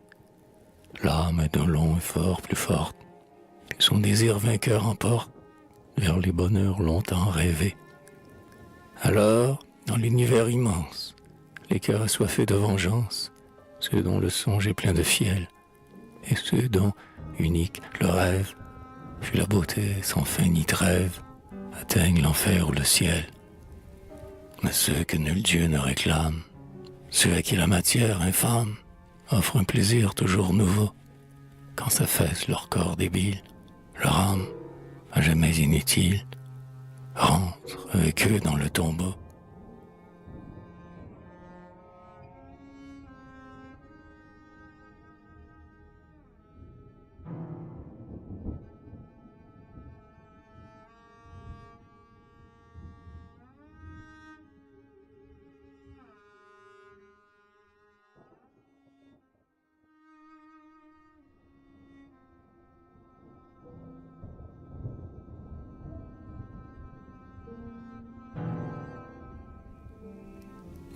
L'âme est d'un long effort plus forte, et son désir vainqueur emporte vers les bonheurs longtemps rêvés. Alors, dans l'univers immense, les cœurs assoiffés de vengeance, ceux dont le songe est plein de fiel, et ceux dont, unique, le rêve, fut la beauté sans fin ni trêve, atteignent l'enfer ou le ciel. Mais ceux que nul Dieu ne réclame, ceux à qui la matière infâme offre un plaisir toujours nouveau, quand s'affaisse leur corps débile, leur âme, à jamais inutile, rentre avec eux dans le tombeau.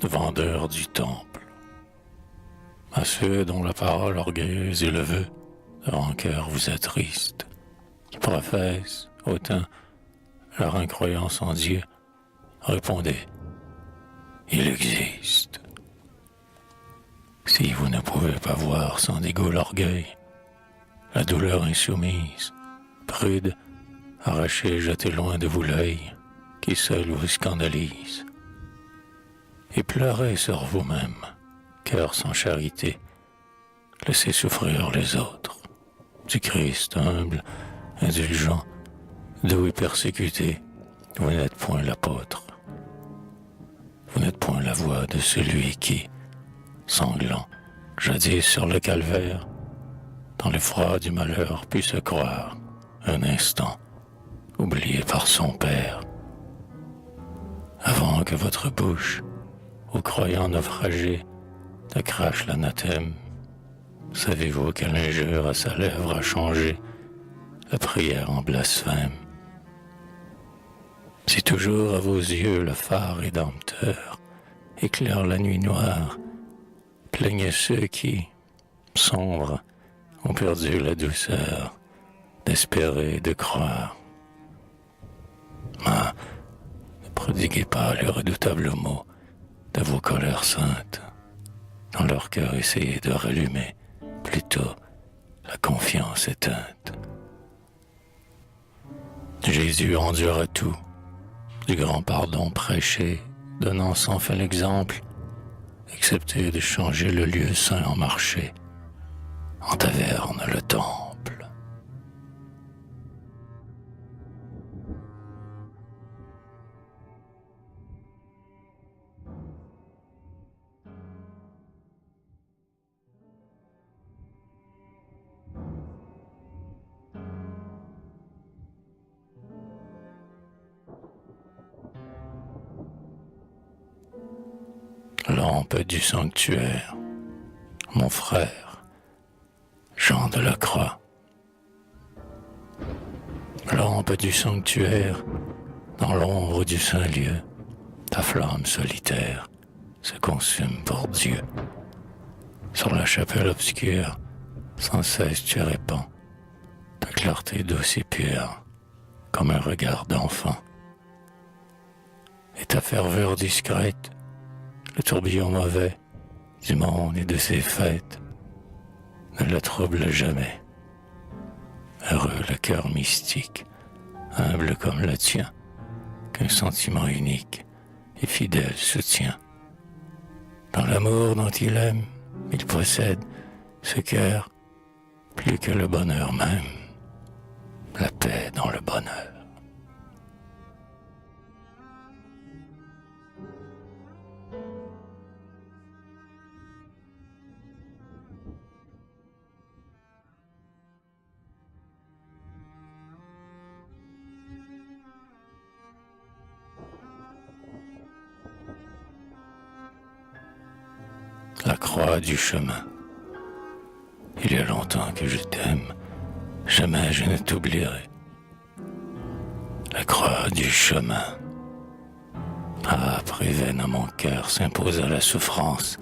Vendeurs du temple, à ceux dont la parole orgueilleuse et le vœu de rancœur vous attristent, qui professent autant leur incroyance en Dieu, répondez, il existe. Si vous ne pouvez pas voir sans dégoût l'orgueil, la douleur insoumise, prude, arrachez, jetez loin de vous l'œil, qui seul vous scandalise. Et pleurez sur vous-même, cœur sans charité, laissez souffrir les autres. Du Christ humble, indulgent, doux et persécuté, vous n'êtes point l'apôtre. Vous n'êtes point la voix de celui qui, sanglant, jadis sur le calvaire, dans l'effroi du malheur put se croire, un instant, oublié par son Père. Avant que votre bouche, aux croyants naufragés, te crache l'anathème, savez-vous quelle injure à sa lèvre a changé la prière en blasphème? Si toujours à vos yeux le phare rédempteur éclaire la nuit noire, plaignez ceux qui, sombres, ont perdu la douceur d'espérer et de croire. Mais ne prodiguez pas le redoutable mot de vos colères saintes. Dans leur cœur, essayez de rallumer plutôt la confiance éteinte. Jésus endura tout, du grand pardon prêché donnant sans fin l'exemple, excepté de changer le lieu saint en marché, en taverne le temple. Lampe du sanctuaire, mon frère, Jean de la Croix. Lampe du sanctuaire, dans l'ombre du saint lieu, ta flamme solitaire se consume pour Dieu. Sur la chapelle obscure, sans cesse tu répands ta clarté douce et pure, comme un regard d'enfant. Et ta ferveur discrète, le tourbillon mauvais du monde et de ses fêtes ne la trouble jamais. Heureux le cœur mystique, humble comme le tien, qu'un sentiment unique et fidèle soutient. Dans l'amour dont il aime, il possède ce cœur plus que le bonheur même, la paix dans le bonheur. La croix du chemin. Il y a longtemps que je t'aime, jamais je ne t'oublierai. La croix du chemin. Âpre et vaine à mon cœur s'imposa la souffrance.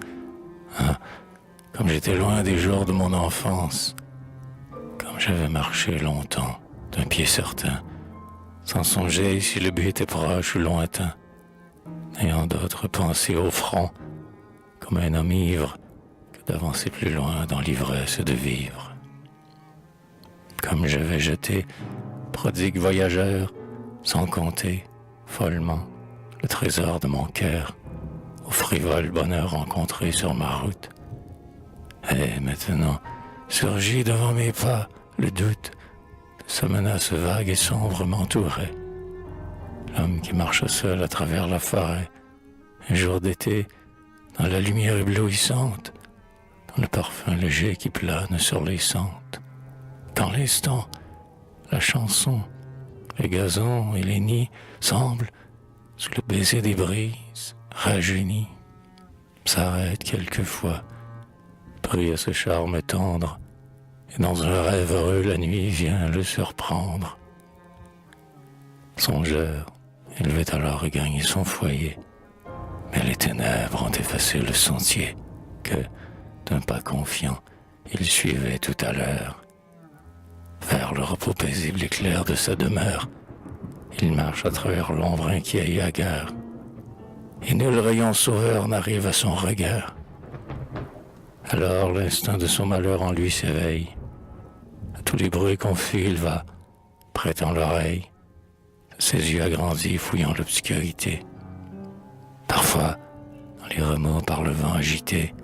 Hein, comme j'étais loin des jours de mon enfance, comme j'avais marché longtemps d'un pied certain, sans songer si le but était proche ou lointain, n'ayant d'autres pensées au front, comme un homme ivre, que d'avancer plus loin dans l'ivresse de vivre. Comme j'avais jeté, prodigue voyageur, sans compter, follement, le trésor de mon cœur, au frivole bonheur rencontré sur ma route. Et maintenant, surgit devant mes pas le doute de sa menace vague et sombre m'entourait. L'homme qui marche seul à travers la forêt, un jour d'été, dans la lumière éblouissante, dans le parfum léger qui plane sur les sentes. Dans l'instant, la chanson, les gazons et les nids semblent, sous le baiser des brises, rajeunis, s'arrêtent quelquefois, pris à ce charme tendre, et dans un rêve heureux la nuit vient le surprendre. Songeur, il veut alors regagner son foyer, mais les ténèbres ont effacé le sentier que, d'un pas confiant, il suivait tout à l'heure. Vers le repos paisible et clair de sa demeure, il marche à travers l'ombre inquiet et hagard, et nul rayon sauveur n'arrive à son regard. Alors l'instinct de son malheur en lui s'éveille. À tous les bruits confus il va, prêtant l'oreille, ses yeux agrandis fouillant l'obscurité. Parfois, dans les remords par le vent agité,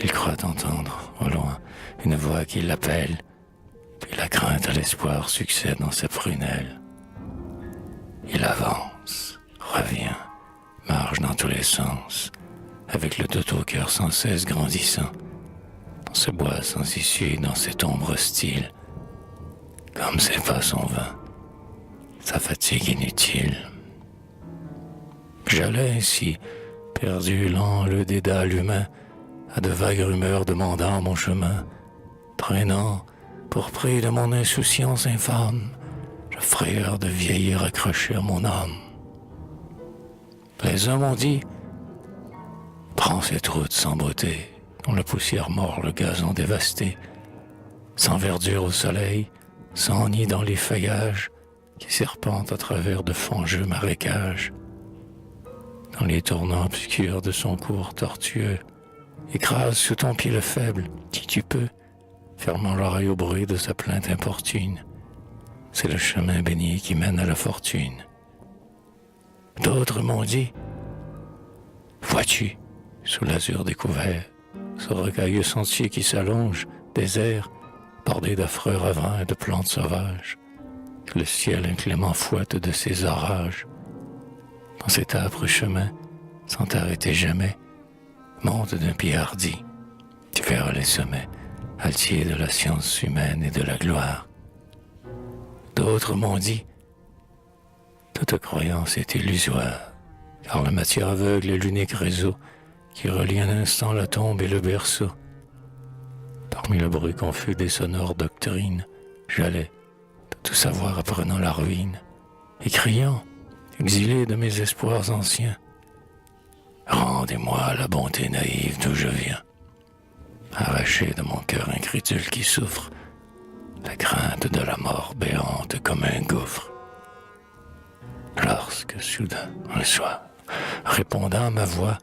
il croit entendre, au loin, une voix qui l'appelle, puis la crainte à l'espoir succède dans ses prunelles. Il avance, revient, marche dans tous les sens, avec le doute au cœur sans cesse grandissant, dans ce bois sans issue, dans cette ombre hostile, comme ses pas sont vains, sa fatigue inutile. J'allais ainsi, perdu lent le dédale humain, à de vagues rumeurs demandant mon chemin, traînant, pour prix de mon insouciance infâme, la frayeur de vieillir accroché à mon âme. Les hommes ont dit, prends cette route sans beauté, dont la poussière mord le gazon dévasté, sans verdure au soleil, sans nid dans les feuillages, qui serpentent à travers de fangeux marécages. Dans les tournants obscurs de son cours tortueux, écrase sous ton pied le faible, qui tu peux, fermant l'oreille au bruit de sa plainte importune. C'est le chemin béni qui mène à la fortune. D'autres m'ont dit, Vois-tu, sous l'azur découvert, ce rocailleux sentier qui s'allonge, désert, bordé d'affreux ravins et de plantes sauvages, que le ciel inclément fouette de ses orages. Dans cet âpre chemin, sans t'arrêter jamais, monte d'un pied hardi, tu verras les sommets, altiers de la science humaine et de la gloire. D'autres m'ont dit, toute croyance est illusoire, car la matière aveugle est l'unique réseau qui relie un instant la tombe et le berceau. Parmi le bruit confus des sonores doctrines, j'allais, de tout savoir apprenant la ruine, et criant, exilé de mes espoirs anciens, rendez-moi la bonté naïve d'où je viens, arraché de mon cœur incrédule qui souffre, la crainte de la mort béante comme un gouffre. Lorsque soudain, un soir, répondant à ma voix,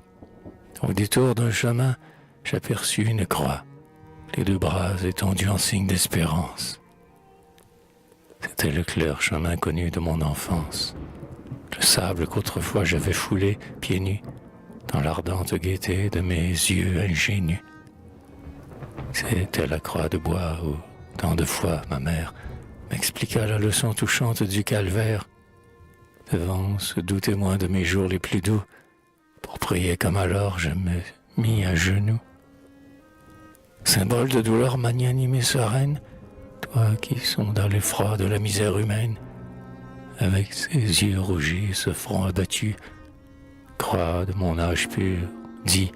au détour d'un chemin, j'aperçus une croix, les deux bras étendus en signe d'espérance. C'était le clair chemin connu de mon enfance, le sable qu'autrefois j'avais foulé, pieds nus, dans l'ardente gaieté de mes yeux ingénus. C'était la croix de bois où, tant de fois, ma mère m'expliqua la leçon touchante du calvaire, devant ce doux témoin de mes jours les plus doux. Pour prier comme alors, je me mis à genoux. Symbole de douleur magnanime et sereine, toi qui sondas l'effroi de la misère humaine, avec ses yeux rougis et ce front abattu, croix de mon âge pur, dis,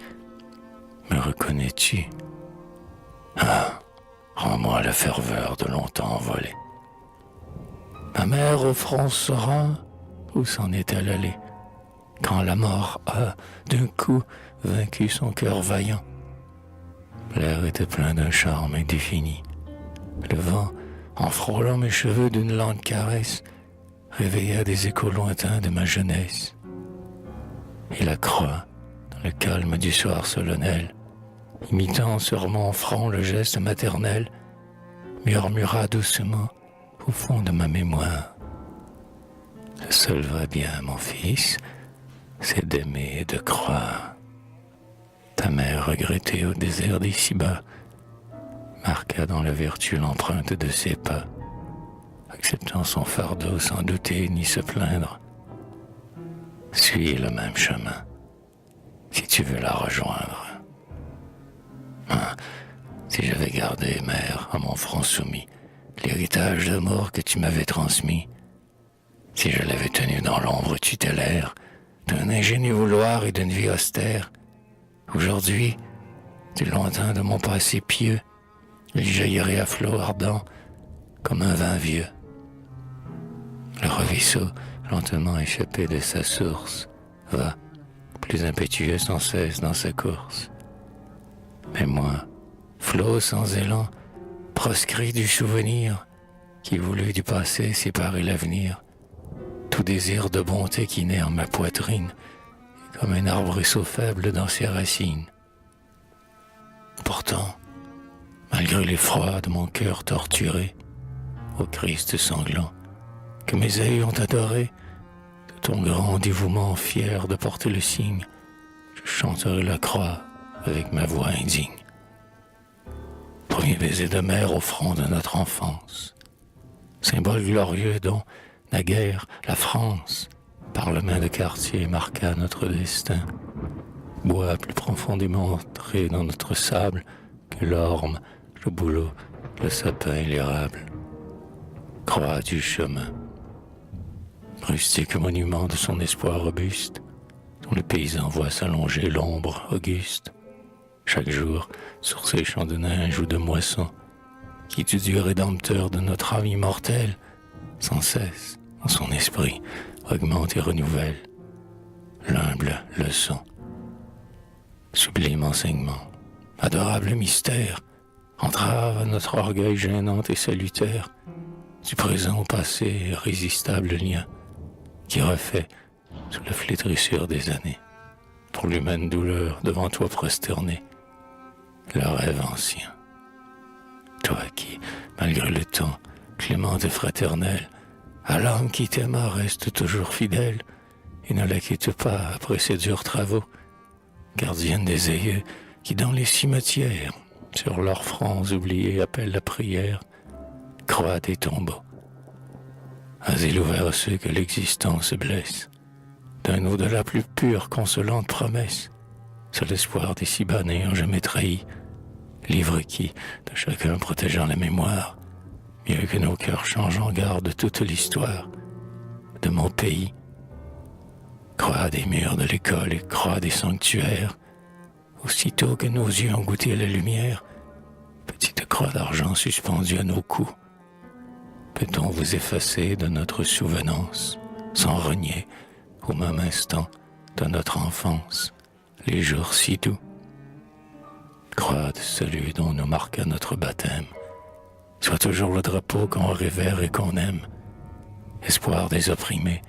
me reconnais-tu? Ah, rends-moi la ferveur de longtemps envolée. Ma mère au front serein, où s'en est-elle allée, quand la mort a, d'un coup, vaincu son cœur vaillant? L'air était plein d'un charme indéfini. Le vent, en frôlant mes cheveux d'une lente caresse, réveilla des échos lointains de ma jeunesse. Et la croix, dans le calme du soir solennel, imitant sur mon front le geste maternel, murmura doucement au fond de ma mémoire: le seul vrai bien, mon fils, c'est d'aimer et de croire. Ta mère regrettée au désert d'ici-bas marqua dans la vertu l'empreinte de ses pas, acceptant son fardeau sans douter ni se plaindre. Suis le même chemin, si tu veux la rejoindre. Ah, si j'avais gardé, mère, à mon front soumis, l'héritage d'amour que tu m'avais transmis, si je l'avais tenu dans l'ombre tutélaire d'un ingénieux vouloir et d'une vie austère, aujourd'hui, du lointain de mon passé pieux, il jaillirait à flots ardents comme un vin vieux. Le ruisseau, lentement échappé de sa source, va, plus impétueux sans cesse dans sa course. Mais moi, flot sans élan, proscrit du souvenir, qui voulut du passé séparer l'avenir, tout désir de bonté qui naît en ma poitrine, comme un arbrisseau faible dans ses racines. Pourtant, malgré l'effroi de mon cœur torturé, ô Christ sanglant, que mes yeux ont adoré, de ton grand dévouement fier de porter le signe, je chanterai la croix avec ma voix indigne. Premier baiser de mère au front de notre enfance, symbole glorieux dont, naguère, la France, par le main de quartier, marqua notre destin, bois plus profondément entré dans notre sable que l'orme, le bouleau, le sapin et l'érable. Croix du chemin, rustique monument de son espoir robuste, dont le paysan voit s'allonger l'ombre auguste, chaque jour sur ces champs de neige ou de moisson, qui du Dieu rédempteur de notre âme immortelle, sans cesse, en son esprit, augmente et renouvelle l'humble leçon. Sublime enseignement, adorable mystère, entrave à notre orgueil gênant et salutaire, du présent au passé, irrésistible lien, qui refait, sous la flétrissure des années, pour l'humaine douleur devant toi prosterné, le rêve ancien. Toi qui, malgré le temps, clémente et fraternelle, à l'âme qui t'aima reste toujours fidèle et ne la quitte pas après ses durs travaux, gardienne des aïeux, qui dans les cimetières, sur leurs fronts oubliés, appellent la prière, croix des tombeaux. Asile ouvert à ceux que l'existence blesse, d'un au-delà plus pur, consolante promesse, seul espoir des si-bas n'ayant jamais trahi, livre qui, de chacun protégeant la mémoire, mieux que nos cœurs changeant garde toute l'histoire de mon pays. Croix des murs de l'école et croix des sanctuaires, aussitôt que nos yeux ont goûté la lumière, petite croix d'argent suspendue à nos cous, peut-on vous effacer de notre souvenance, sans renier, au même instant, de notre enfance, les jours si doux? Croix de celui dont nous marqua notre baptême, soit toujours le drapeau qu'on révère et qu'on aime, espoir des opprimés,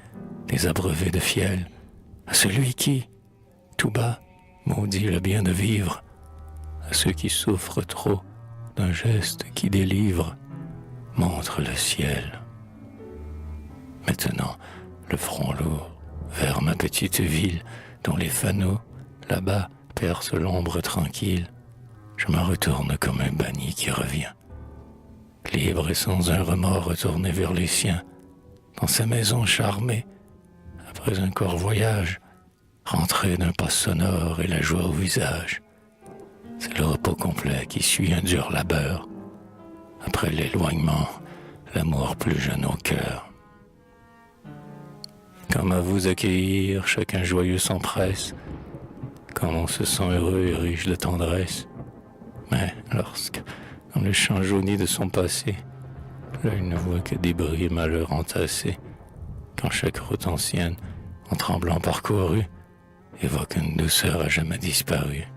des abreuvés de fiel, à celui qui, tout bas, maudit le bien de vivre, à ceux qui souffrent trop d'un geste qui délivre, montre le ciel. Maintenant, le front lourd, vers ma petite ville, dont les fanaux, là-bas, percent l'ombre tranquille, je me retourne comme un banni qui revient, libre et sans un remords retourné vers les siens, dans sa maison charmée, après un court voyage, rentré d'un pas sonore et la joie au visage. C'est le repos complet qui suit un dur labeur, après l'éloignement, l'amour plus jeune au cœur. Comme à vous accueillir, chacun joyeux s'empresse, comme on se sent heureux et riche de tendresse. Mais lorsque, dans le champ jauni de son passé, l'œil ne voit que débris et malheurs entassés, quand chaque route ancienne, en tremblant parcourue, évoque une douceur à jamais disparue.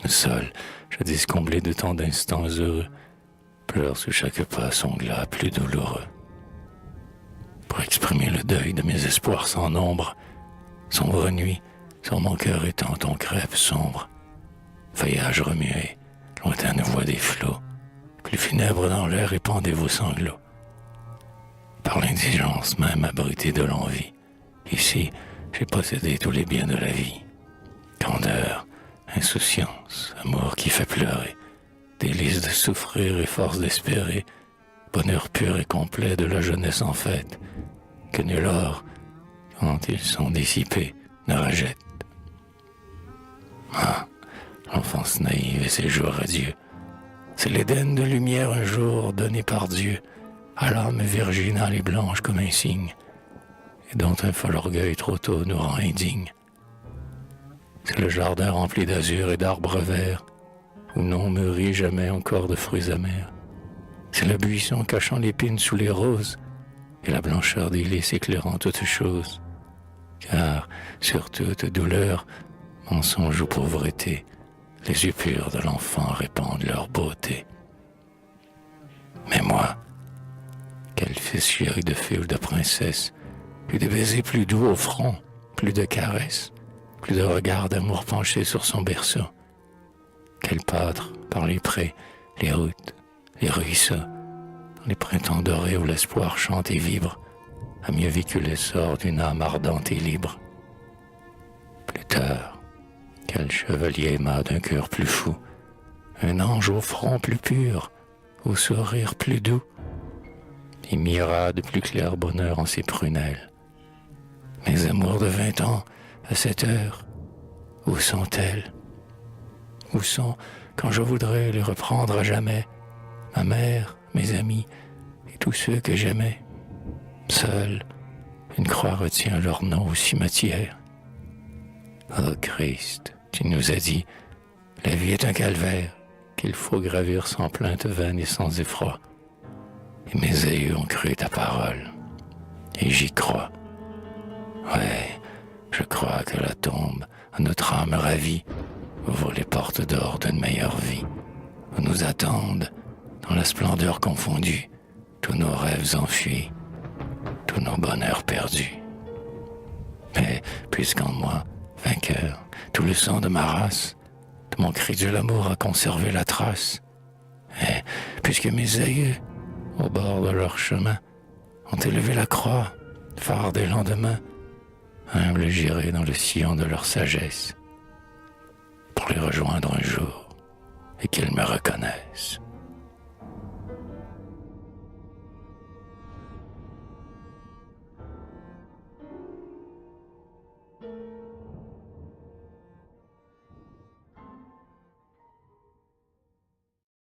Le sol, jadis comblé de tant d'instants heureux, pleure sous chaque pas son glas plus douloureux. Pour exprimer le deuil de mes espoirs sans nombre, sombre nuit, sur mon cœur étend ton crêpe sombre. Feuillage remué, lointaine voix des flots, plus funèbre dans l'air répandez vos sanglots. Par l'indigence même abritée de l'envie, ici, j'ai possédé tous les biens de la vie. Candeur, insouciance, amour qui fait pleurer, délice de souffrir et force d'espérer, bonheur pur et complet de la jeunesse en fête, que nul or, quand ils sont dissipés, ne rejette. Ah, l'enfance naïve et ses jours à Dieu, c'est l'Éden de lumière un jour donné par Dieu, à l'âme virginale et blanche comme un signe, et dont un fol orgueil trop tôt nous rend indignes. C'est le jardin rempli d'azur et d'arbres verts, où n'ont mûri jamais encore de fruits amers. C'est le buisson cachant l'épine sous les roses, et la blancheur des lys éclairant toutes choses. Car, sur toute douleur, mensonge ou pauvreté, les yeux purs de l'enfant répandent leur beauté. Mais moi, quel fils chéri de fille ou de princesse, plus de baisers plus doux au front, plus de caresses, plus de regards d'amour penchés sur son berceau. Quel pâtre, par les prés, les routes, les ruisseaux, dans les printemps dorés où l'espoir chante et vibre, a mieux vécu l'essor d'une âme ardente et libre. Plus tard, quel chevalier aima d'un cœur plus fou, un ange au front plus pur, au sourire plus doux, et mira de plus clair bonheur en ses prunelles. Mes amours de 20 ans, à cette heure, où sont-elles? Où sont, quand je voudrais les reprendre à jamais, ma mère, mes amis et tous ceux que j'aimais? Seule, une croix retient leur nom au cimetière. Oh Christ, tu nous as dit, la vie est un calvaire qu'il faut gravir sans plainte vaine et sans effroi. Et mes aïeux ont cru ta parole, et j'y crois. Ouais, je crois que la tombe, à notre âme ravie, ouvre les portes d'or d'une meilleure vie, où nous attendent, dans la splendeur confondue, tous nos rêves enfuis, tous nos bonheurs perdus. Mais puisqu'en moi, vainqueur, tout le sang de ma race, de mon crédule amour a conservé la trace, et puisque mes aïeux, au bord de leur chemin, ont élevé la croix, phare des lendemains, humble géré dans le sillon de leur sagesse, les rejoindre un jour et qu'ils me reconnaissent.